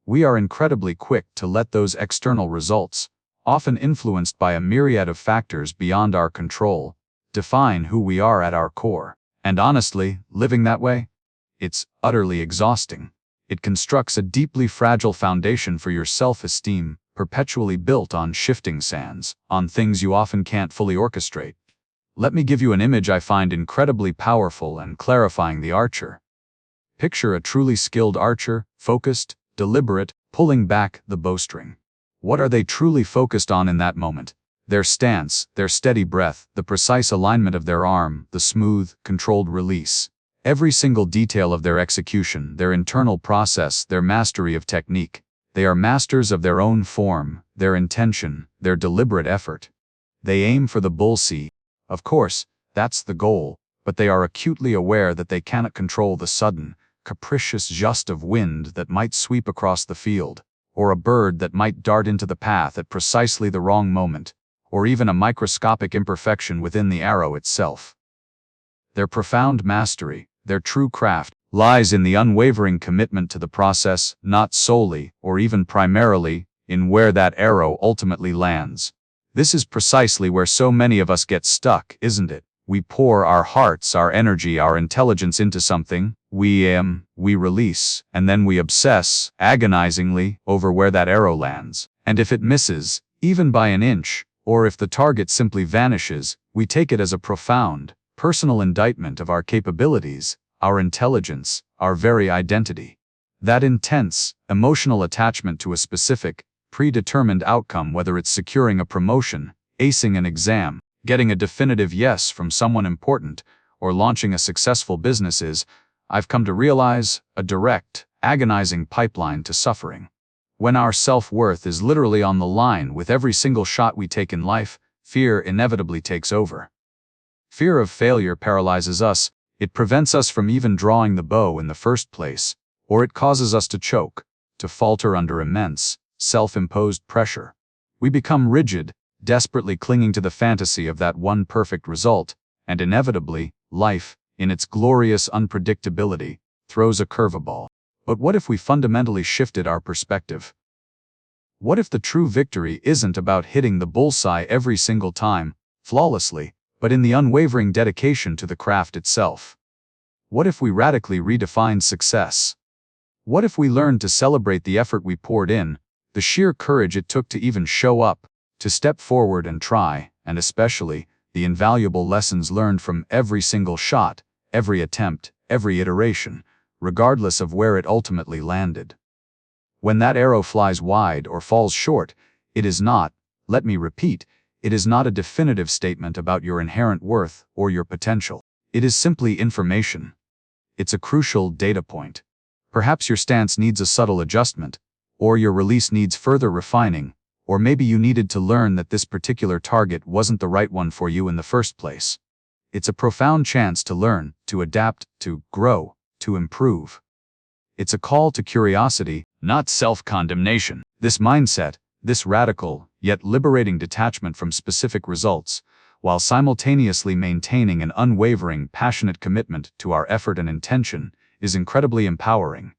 S1: We are incredibly quick to let those external results, often influenced by a myriad of factors beyond our control, define who we are at our core. And honestly, living that way? It's utterly exhausting. It constructs a deeply fragile foundation for your self-esteem, perpetually built on shifting sands, on things you often can't fully orchestrate. Let me give you an image I find incredibly powerful and clarifying the archer. Picture a truly skilled archer, focused, deliberate, pulling back the bowstring. What are they truly focused on in that moment? Their stance, their steady breath, the precise alignment of their arm, the smooth, controlled release. Every single detail of their execution, their internal process, their mastery of technique. They are masters of their own form, their intention, their deliberate effort. They aim for the bullseye. Of course, that's the goal, but they are acutely aware that they cannot control the sudden, capricious gust of wind that might sweep across the field, or a bird that might dart into the path at precisely the wrong moment, or even a microscopic imperfection within the arrow itself. Their profound mastery, their true craft, lies in the unwavering commitment to the process, not solely, or even primarily, in where that arrow ultimately lands. This is precisely where so many of us get stuck, isn't it? We pour our hearts, our energy, our intelligence into something, we release, and then we obsess, agonizingly, over where that arrow lands. And if it misses, even by an inch, or if the target simply vanishes, we take it as a profound, personal indictment of our capabilities, our intelligence, our very identity. That intense, emotional attachment to a specific, predetermined outcome, whether it's securing a promotion, acing an exam, getting a definitive yes from someone important, or launching a successful business is, I've come to realize, a direct, agonizing pipeline to suffering. When our self-worth is literally on the line with every single shot we take in life, fear inevitably takes over. Fear of failure paralyzes us. It prevents us from even drawing the bow in the first place, or it causes us to choke, to falter under immense, self-imposed pressure. We become rigid, desperately clinging to the fantasy of that one perfect result, and inevitably, life, in its glorious unpredictability, throws a curveball. But what if we fundamentally shifted our perspective? What if the true victory isn't about hitting the bullseye every single time, flawlessly, but in the unwavering dedication to the craft itself? What if we radically redefined success? What if we learned to celebrate the effort we poured in, the sheer courage it took to even show up, to step forward and try, and especially, the invaluable lessons learned from every single shot, every attempt, every iteration, regardless of where it ultimately landed? When that arrow flies wide or falls short, it is not, let me repeat, it is not a definitive statement about your inherent worth or your potential. It is simply information. It's a crucial data point. Perhaps your stance needs a subtle adjustment, or your release needs further refining, or maybe you needed to learn that this particular target wasn't the right one for you in the first place. It's a profound chance to learn, to adapt, to grow, to improve. It's a call to curiosity, not self-condemnation. This mindset, this radical, yet liberating detachment from specific results, while simultaneously maintaining an unwavering, passionate commitment to our effort and intention, is incredibly empowering.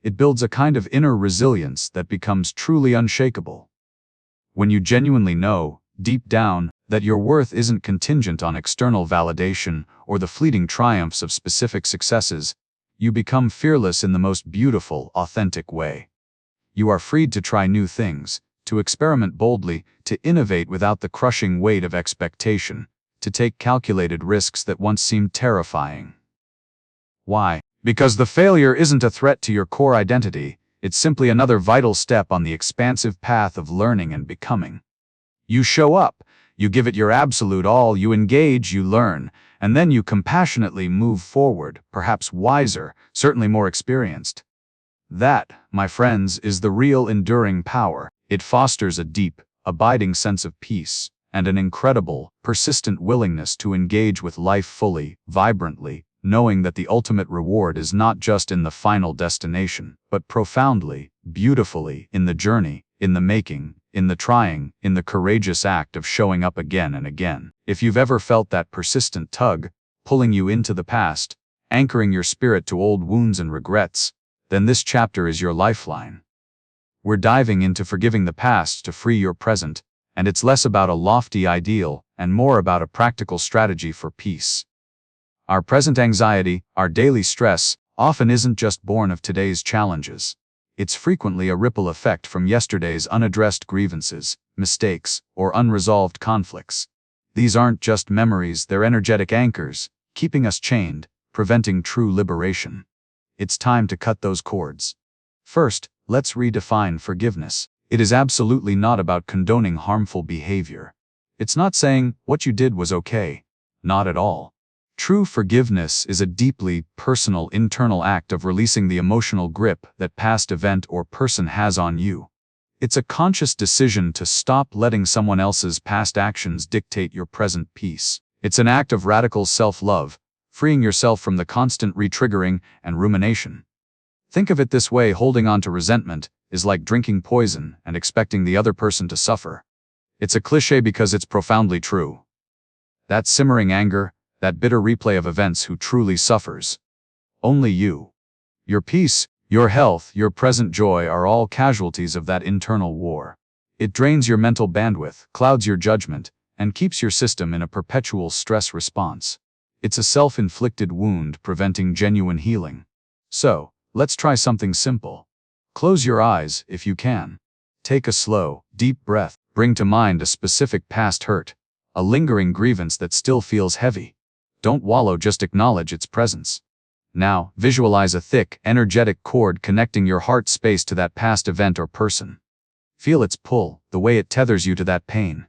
S1: It builds a kind of inner resilience that becomes truly unshakable. When you genuinely know, deep down, that your worth isn't contingent on external validation or the fleeting triumphs of specific successes, you become fearless in the most beautiful, authentic way. You are freed to try new things, to experiment boldly, to innovate without the crushing weight of expectation, to take calculated risks that once seemed terrifying. Why? Because the failure isn't a threat to your core identity, it's simply another vital step on the expansive path of learning and becoming. You show up, you give it your absolute all, you engage, you learn, and then you compassionately move forward, perhaps wiser, certainly more experienced. That, my friends, is the real enduring power. It fosters a deep, abiding sense of peace, and an incredible, persistent willingness to engage with life fully, vibrantly, knowing that the ultimate reward is not just in the final destination, but profoundly, beautifully, in the journey, in the making, in the trying, in the courageous act of showing up again and again. If you've ever felt that persistent tug, pulling you into the past, anchoring your spirit to old wounds and regrets, then this chapter is your lifeline. We're diving into forgiving the past to free your present, and it's less about a lofty ideal and more about a practical strategy for peace. Our present anxiety, our daily stress, often isn't just born of today's challenges. It's frequently a ripple effect from yesterday's unaddressed grievances, mistakes, or unresolved conflicts. These aren't just memories, they're energetic anchors, keeping us chained, preventing true liberation. It's time to cut those cords. First, let's redefine forgiveness. It is absolutely not about condoning harmful behavior. It's not saying what you did was okay. Not at all. True forgiveness is a deeply personal internal act of releasing the emotional grip that past event or person has on you. It's a conscious decision to stop letting someone else's past actions dictate your present peace. It's an act of radical self-love, freeing yourself from the constant retriggering and rumination. Think of it this way: holding on to resentment is like drinking poison and expecting the other person to suffer. It's a cliché because it's profoundly true. That simmering anger, that bitter replay of events, who truly suffers? Only you. Your peace, your health, your present joy are all casualties of that internal war. It drains your mental bandwidth, clouds your judgment, and keeps your system in a perpetual stress response. It's a self-inflicted wound preventing genuine healing. So, let's try something simple. Close your eyes if you can. Take a slow, deep breath. Bring to mind a specific past hurt, a lingering grievance that still feels heavy. Don't wallow, just acknowledge its presence. Now, visualize a thick, energetic cord connecting your heart space to that past event or person. Feel its pull, the way it tethers you to that pain.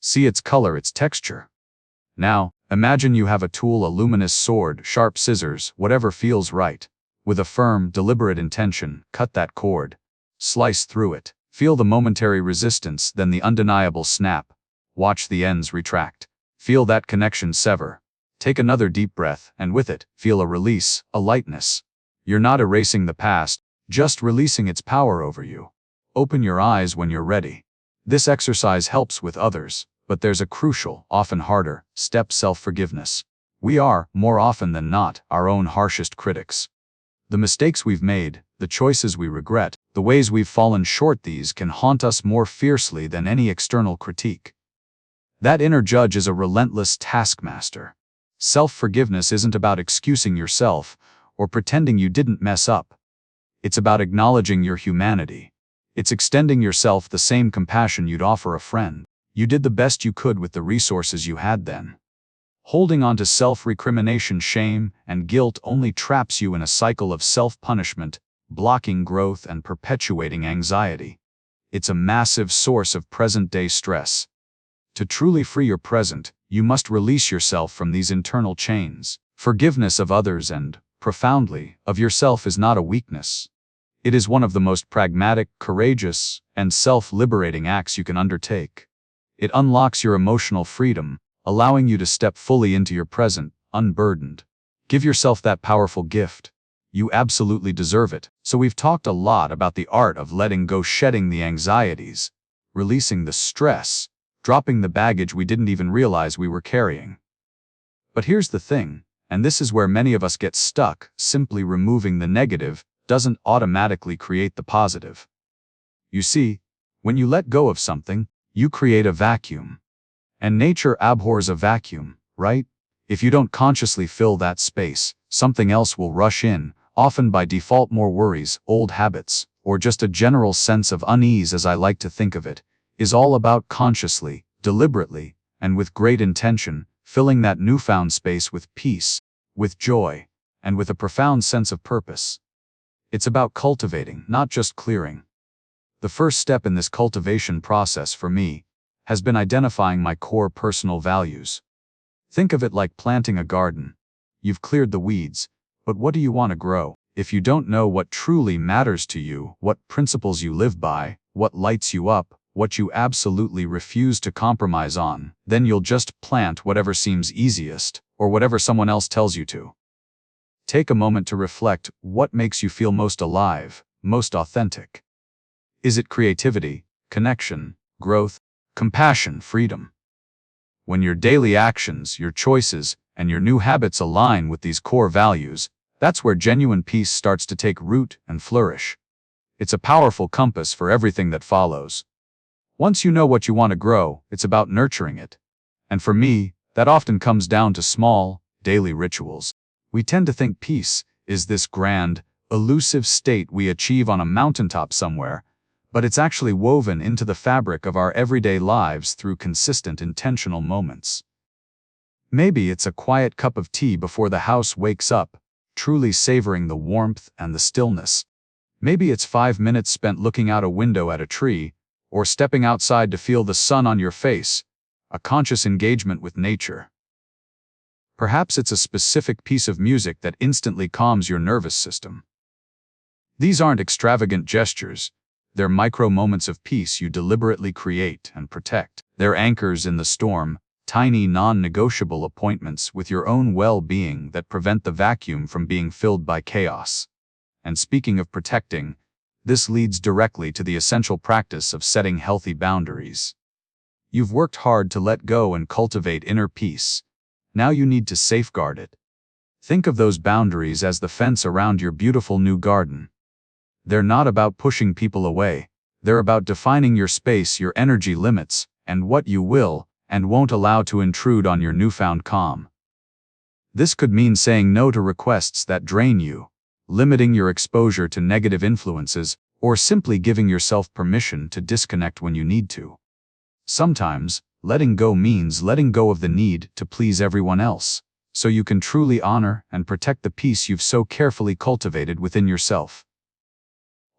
S1: See its color, its texture. Now, imagine you have a tool, a luminous sword, sharp scissors, whatever feels right. With a firm, deliberate intention, cut that cord. Slice through it. Feel the momentary resistance, then the undeniable snap. Watch the ends retract. Feel that connection sever. Take another deep breath, and with it, feel a release, a lightness. You're not erasing the past, just releasing its power over you. Open your eyes when you're ready. This exercise helps with others, but there's a crucial, often harder, step: self-forgiveness. We are, more often than not, our own harshest critics. The mistakes we've made, the choices we regret, the ways we've fallen short, these can haunt us more fiercely than any external critique. That inner judge is a relentless taskmaster. Self-forgiveness isn't about excusing yourself or pretending you didn't mess up. It's about acknowledging your humanity. It's extending yourself the same compassion you'd offer a friend. You did the best you could with the resources you had then. Holding on to self-recrimination, shame, and guilt only traps you in a cycle of self-punishment, blocking growth and perpetuating anxiety. It's a massive source of present-day stress. To truly free your present, you must release yourself from these internal chains. Forgiveness of others and, profoundly, of yourself is not a weakness. It is one of the most pragmatic, courageous, and self-liberating acts you can undertake. It unlocks your emotional freedom, allowing you to step fully into your present, unburdened. Give yourself that powerful gift. You absolutely deserve it. So we've talked a lot about the art of letting go, shedding the anxieties, releasing the stress, dropping the baggage we didn't even realize we were carrying. But here's the thing, and this is where many of us get stuck: simply removing the negative doesn't automatically create the positive. You see, when you let go of something, you create a vacuum. And nature abhors a vacuum, right? If you don't consciously fill that space, something else will rush in, often by default: more worries, old habits, or just a general sense of unease. As I like to think of it, is all about consciously, deliberately, and with great intention, filling that newfound space with peace, with joy, and with a profound sense of purpose. It's about cultivating, not just clearing. The first step in this cultivation process for me has been identifying my core personal values. Think of it like planting a garden. You've cleared the weeds, but what do you want to grow? If you don't know what truly matters to you, what principles you live by, what lights you up, what you absolutely refuse to compromise on, then you'll just plant whatever seems easiest, or whatever someone else tells you to. Take a moment to reflect: what makes you feel most alive, most authentic? Is it creativity, connection, growth, compassion, freedom? When your daily actions, your choices, and your new habits align with these core values, that's where genuine peace starts to take root and flourish. It's a powerful compass for everything that follows. Once you know what you want to grow, it's about nurturing it. And for me, that often comes down to small, daily rituals. We tend to think peace is this grand, elusive state we achieve on a mountaintop somewhere, but it's actually woven into the fabric of our everyday lives through consistent intentional moments. Maybe it's a quiet cup of tea before the house wakes up, truly savoring the warmth and the stillness. Maybe it's 5 minutes spent looking out a window at a tree, or stepping outside to feel the sun on your face, a conscious engagement with nature. Perhaps it's a specific piece of music that instantly calms your nervous system. These aren't extravagant gestures. They're micro moments of peace you deliberately create and protect. They're anchors in the storm, tiny non-negotiable appointments with your own well-being that prevent the vacuum from being filled by chaos. And speaking of protecting, this leads directly to the essential practice of setting healthy boundaries. You've worked hard to let go and cultivate inner peace. Now you need to safeguard it. Think of those boundaries as the fence around your beautiful new garden. They're not about pushing people away. They're about defining your space, your energy limits, and what you will and won't allow to intrude on your newfound calm. This could mean saying no to requests that drain you, limiting your exposure to negative influences, or simply giving yourself permission to disconnect when you need to. Sometimes, letting go means letting go of the need to please everyone else, so you can truly honor and protect the peace you've so carefully cultivated within yourself.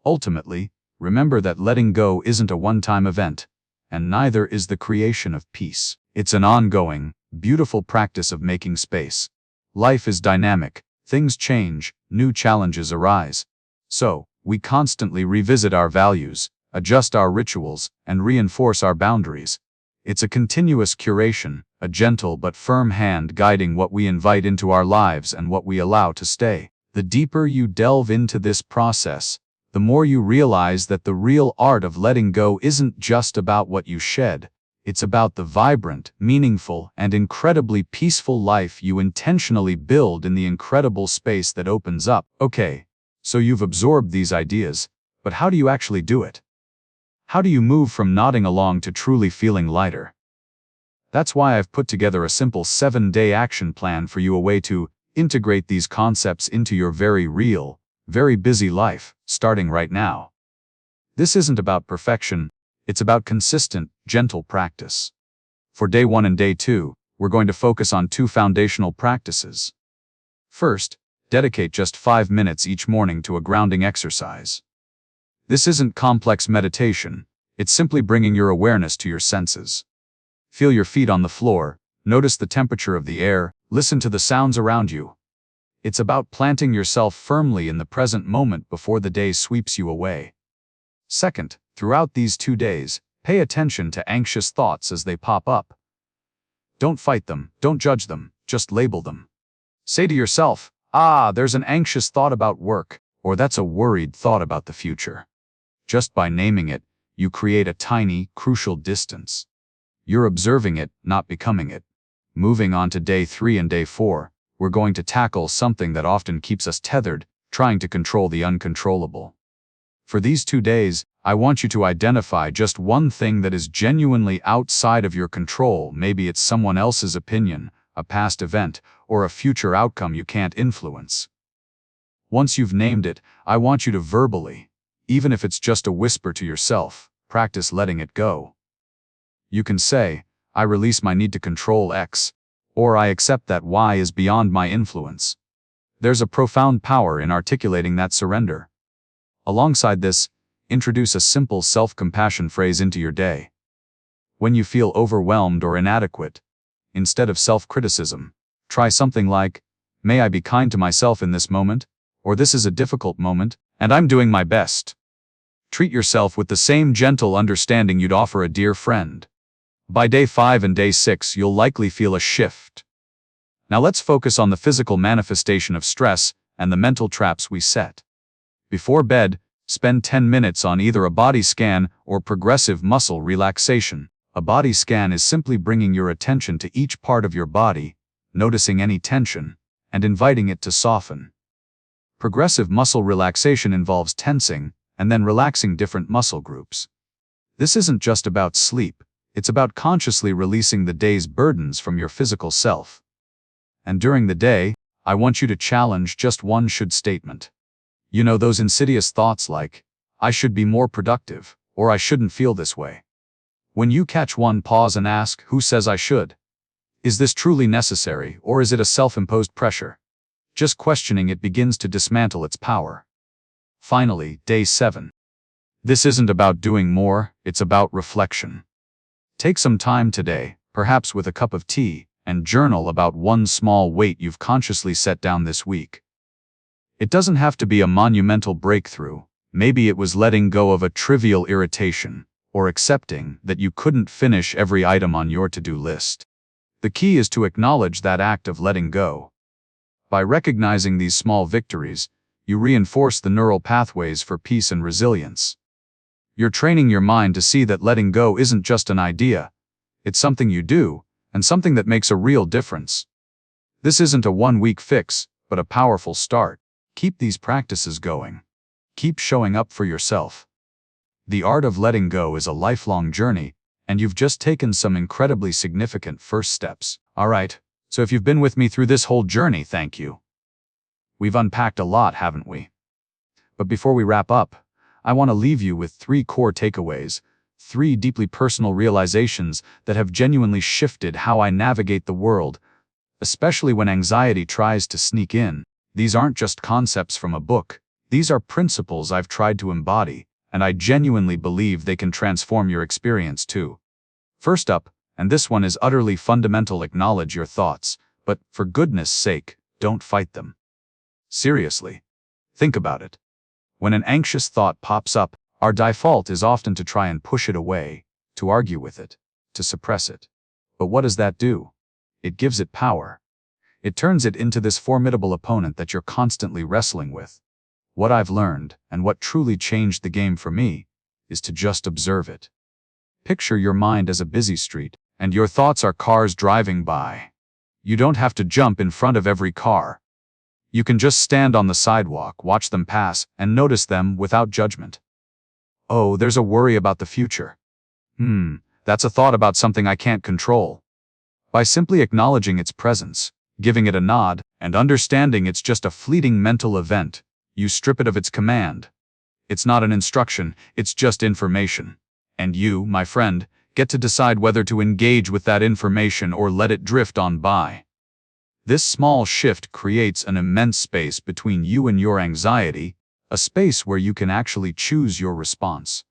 S1: Ultimately, remember that letting go isn't a one-time event, and neither is the creation of peace. It's an ongoing, beautiful practice of making space. Life is dynamic, things change, new challenges arise. So, we constantly revisit our values, adjust our rituals, and reinforce our boundaries. It's a continuous curation, a gentle but firm hand guiding what we invite into our lives and what we allow to stay. The deeper you delve into this process, the more you realize that the real art of letting go isn't just about what you shed. It's about the vibrant, meaningful, and incredibly peaceful life you intentionally build in the incredible space that opens up. Okay, so you've absorbed these ideas, but how do you actually do it? How do you move from nodding along to truly feeling lighter? That's why I've put together a simple 7-day action plan for you, a way to integrate these concepts into your very real, very busy life, starting right now. This isn't about perfection, it's about consistent, gentle practice. For day 1 and day 2, we're going to focus on 2 foundational practices. First, dedicate just 5 minutes each morning to a grounding exercise. This isn't complex meditation, it's simply bringing your awareness to your senses. Feel your feet on the floor, notice the temperature of the air, listen to the sounds around you. It's about planting yourself firmly in the present moment before the day sweeps you away. Second, throughout these 2 days, pay attention to anxious thoughts as they pop up. Don't fight them, don't judge them, just label them. Say to yourself, there's an anxious thought about work, or that's a worried thought about the future. Just by naming it, you create a tiny, crucial distance. You're observing it, not becoming it. Moving on to day 3 and day 4, we're going to tackle something that often keeps us tethered, trying to control the uncontrollable. For these 2 days, I want you to identify just one thing that is genuinely outside of your control. Maybe it's someone else's opinion, a past event, or a future outcome you can't influence. Once you've named it, I want you to verbally, even if it's just a whisper to yourself, practice letting it go. You can say, I release my need to control X, or I accept that Y is beyond my influence. There's a profound power in articulating that surrender. Alongside this, introduce a simple self-compassion phrase into your day. When you feel overwhelmed or inadequate, instead of self-criticism, try something like, may I be kind to myself in this moment, or this is a difficult moment, and I'm doing my best. Treat yourself with the same gentle understanding you'd offer a dear friend. By day 5 and day 6, you'll likely feel a shift. Now let's focus on the physical manifestation of stress and the mental traps we set. Before bed, spend 10 minutes on either a body scan or progressive muscle relaxation. A body scan is simply bringing your attention to each part of your body, noticing any tension, and inviting it to soften. Progressive muscle relaxation involves tensing and then relaxing different muscle groups. This isn't just about sleep, it's about consciously releasing the day's burdens from your physical self. And during the day, I want you to challenge just one should statement. You know, those insidious thoughts like, I should be more productive, or I shouldn't feel this way. When you catch one, pause and ask, who says I should? Is this truly necessary, or is it a self-imposed pressure? Just questioning it begins to dismantle its power. Finally, day 7. This isn't about doing more, it's about reflection. Take some time today, perhaps with a cup of tea, and journal about one small weight you've consciously set down this week. It doesn't have to be a monumental breakthrough. Maybe it was letting go of a trivial irritation, or accepting that you couldn't finish every item on your to-do list. The key is to acknowledge that act of letting go. By recognizing these small victories, you reinforce the neural pathways for peace and resilience. You're training your mind to see that letting go isn't just an idea, it's something you do, and something that makes a real difference. This isn't a one-week fix, but a powerful start. Keep these practices going. Keep showing up for yourself. The art of letting go is a lifelong journey, and you've just taken some incredibly significant first steps. All right, so if you've been with me through this whole journey, thank you. We've unpacked a lot, haven't we? But before we wrap up, I want to leave you with 3 core takeaways, 3 deeply personal realizations that have genuinely shifted how I navigate the world, especially when anxiety tries to sneak in. These aren't just concepts from a book. These are principles I've tried to embody, and I genuinely believe they can transform your experience too. First up, and this one is utterly fundamental, acknowledge your thoughts, but for goodness sake, don't fight them. Seriously. Think about it. When an anxious thought pops up, our default is often to try and push it away, to argue with it, to suppress it. But what does that do? It gives it power. It turns it into this formidable opponent that you're constantly wrestling with. What I've learned, and what truly changed the game for me, is to just observe it. Picture your mind as a busy street, and your thoughts are cars driving by. You don't have to jump in front of every car. You can just stand on the sidewalk, watch them pass, and notice them without judgment. Oh, there's a worry about the future. That's a thought about something I can't control. By simply acknowledging its presence, giving it a nod, and understanding it's just a fleeting mental event, you strip it of its command. It's not an instruction, it's just information. And you, my friend, get to decide whether to engage with that information or let it drift on by. This small shift creates an immense space between you and your anxiety, a space where you can actually choose your response.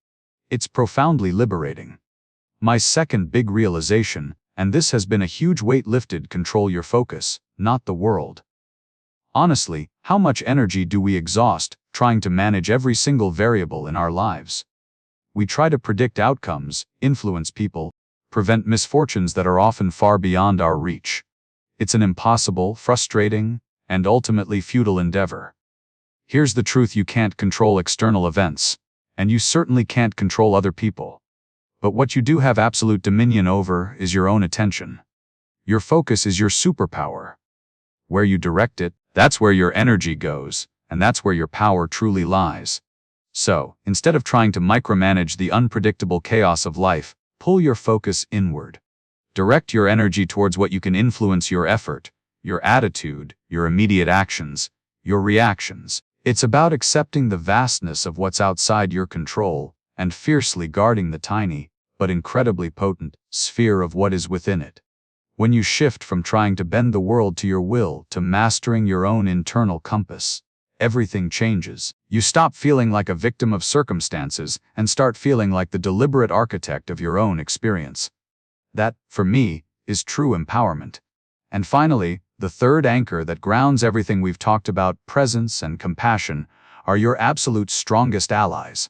S1: It's profoundly liberating. My second big realization, and this has been a huge weight lifted: control your focus, not the world. Honestly, how much energy do we exhaust trying to manage every single variable in our lives? We try to predict outcomes, influence people, prevent misfortunes that are often far beyond our reach. It's an impossible, frustrating, and ultimately futile endeavor. Here's the truth: you can't control external events, and you certainly can't control other people. But what you do have absolute dominion over is your own attention. Your focus is your superpower. Where you direct it, that's where your energy goes, and that's where your power truly lies. So, instead of trying to micromanage the unpredictable chaos of life, pull your focus inward. Direct your energy towards what you can influence: your effort, your attitude, your immediate actions, your reactions. It's about accepting the vastness of what's outside your control and fiercely guarding the tiny, but incredibly potent, sphere of what is within it. When you shift from trying to bend the world to your will to mastering your own internal compass, everything changes. You stop feeling like a victim of circumstances and start feeling like the deliberate architect of your own experience. That, for me, is true empowerment. And finally, the third anchor that grounds everything we've talked about, presence and compassion, are your absolute strongest allies.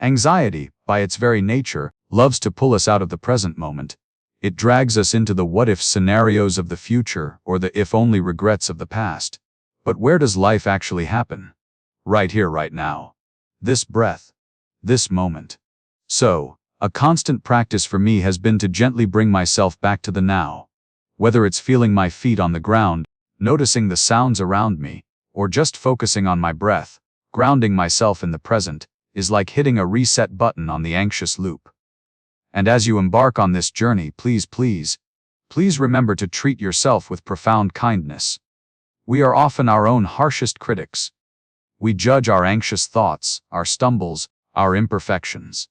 S1: Anxiety, by its very nature, loves to pull us out of the present moment. It drags us into the what-if scenarios of the future or the if-only regrets of the past. But where does life actually happen? Right here, right now. This breath. This moment. So, a constant practice for me has been to gently bring myself back to the now. Whether it's feeling my feet on the ground, noticing the sounds around me, or just focusing on my breath, grounding myself in the present, is like hitting a reset button on the anxious loop. And as you embark on this journey, please remember to treat yourself with profound kindness. We are often our own harshest critics. We judge our anxious thoughts, our stumbles, our imperfections.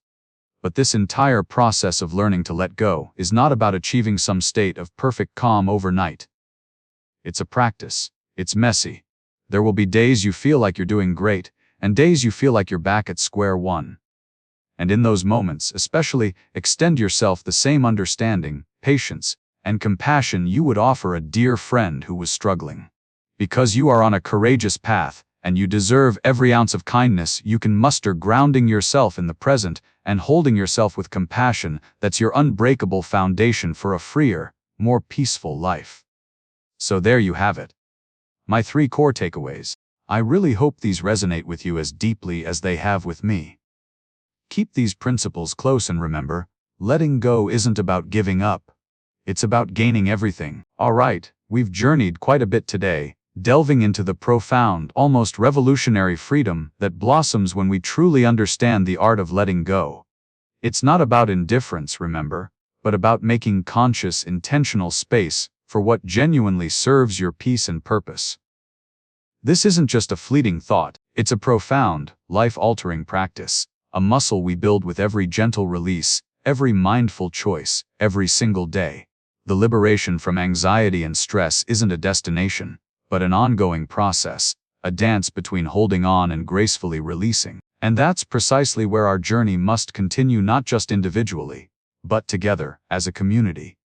S1: But this entire process of learning to let go is not about achieving some state of perfect calm overnight. It's a practice. It's messy. There will be days you feel like you're doing great, and days you feel like you're back at square one. And in those moments, especially, extend yourself the same understanding, patience, and compassion you would offer a dear friend who was struggling. Because you are on a courageous path, and you deserve every ounce of kindness you can muster, grounding yourself in the present and holding yourself with compassion. That's your unbreakable foundation for a freer, more peaceful life. So there you have it. My 3 core takeaways. I really hope these resonate with you as deeply as they have with me. Keep these principles close and remember, letting go isn't about giving up. It's about gaining everything. All right, we've journeyed quite a bit today, delving into the profound, almost revolutionary freedom that blossoms when we truly understand the art of letting go. It's not about indifference, remember, but about making conscious, intentional space for what genuinely serves your peace and purpose. This isn't just a fleeting thought, it's a profound, life-altering practice, a muscle we build with every gentle release, every mindful choice, every single day. The liberation from anxiety and stress isn't a destination, but an ongoing process, a dance between holding on and gracefully releasing. And that's precisely where our journey must continue, not just individually, but together, as a community.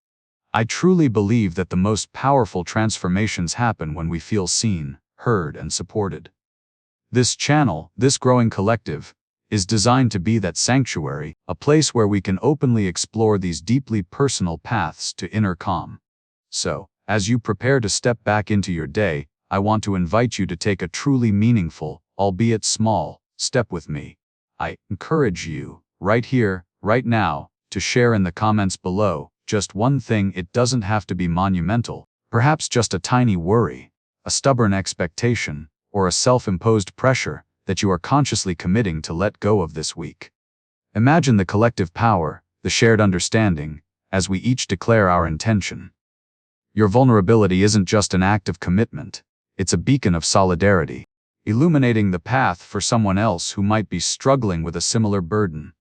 S1: I truly believe that the most powerful transformations happen when we feel seen, heard, and supported. This channel, this growing collective, is designed to be that sanctuary, a place where we can openly explore these deeply personal paths to inner calm. So, as you prepare to step back into your day, I want to invite you to take a truly meaningful, albeit small, step with me. I encourage you, right here, right now, to share in the comments below just one thing. It doesn't have to be monumental, perhaps just a tiny worry, a stubborn expectation, or a self-imposed pressure that you are consciously committing to let go of this week. Imagine the collective power, the shared understanding, as we each declare our intention. Your vulnerability isn't just an act of commitment, it's a beacon of solidarity, illuminating the path for someone else who might be struggling with a similar burden.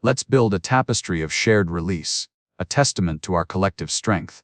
S1: Let's build a tapestry of shared release, a testament to our collective strength.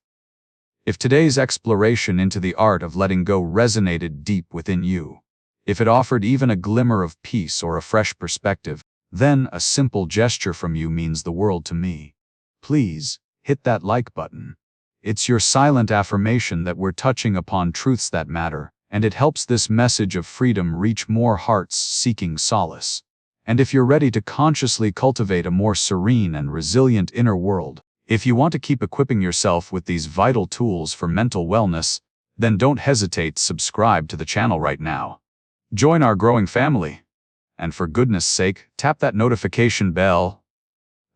S1: If today's exploration into the art of letting go resonated deep within you, if it offered even a glimmer of peace or a fresh perspective, then a simple gesture from you means the world to me. Please, hit that like button. It's your silent affirmation that we're touching upon truths that matter, and it helps this message of freedom reach more hearts seeking solace. And if you're ready to consciously cultivate a more serene and resilient inner world, if you want to keep equipping yourself with these vital tools for mental wellness, then don't hesitate to subscribe to the channel right now. Join our growing family. And for goodness sake, tap that notification bell.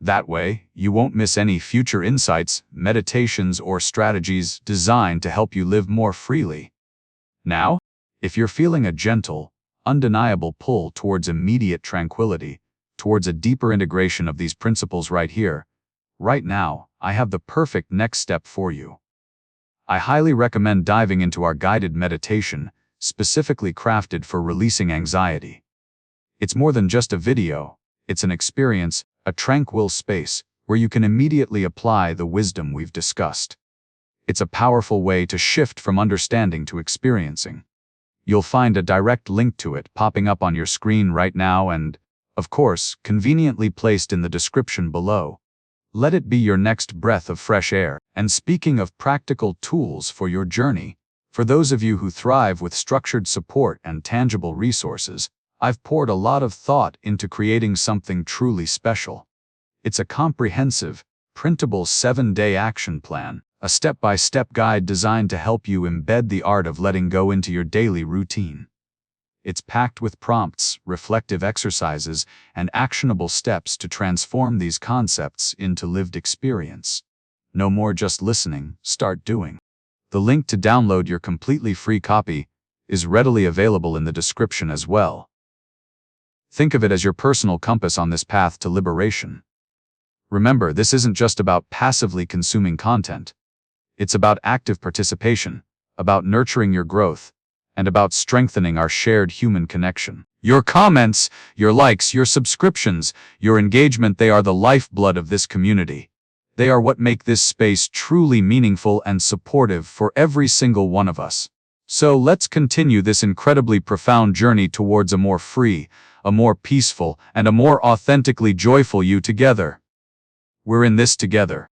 S1: That way, you won't miss any future insights, meditations, or strategies designed to help you live more freely. Now, if you're feeling a gentle, undeniable pull towards immediate tranquility, towards a deeper integration of these principles right here, right now, I have the perfect next step for you. I highly recommend diving into our guided meditation, specifically crafted for releasing anxiety. It's more than just a video, it's an experience, a tranquil space, where you can immediately apply the wisdom we've discussed. It's a powerful way to shift from understanding to experiencing. You'll find a direct link to it popping up on your screen right now and, of course, conveniently placed in the description below. Let it be your next breath of fresh air. And speaking of practical tools for your journey, for those of you who thrive with structured support and tangible resources, I've poured a lot of thought into creating something truly special. It's a comprehensive, printable 7-day action plan, a step-by-step guide designed to help you embed the art of letting go into your daily routine. It's packed with prompts, reflective exercises, and actionable steps to transform these concepts into lived experience. No more just listening, start doing. The link to download your completely free copy is readily available in the description as well. Think of it as your personal compass on this path to liberation. Remember, this isn't just about passively consuming content. It's about active participation, about nurturing your growth, and about strengthening our shared human connection. Your comments, your likes, your subscriptions, your engagement, they are the lifeblood of this community. They are what make this space truly meaningful and supportive for every single one of us. So let's continue this incredibly profound journey towards a more free, a more peaceful, and a more authentically joyful you together. We're in this together.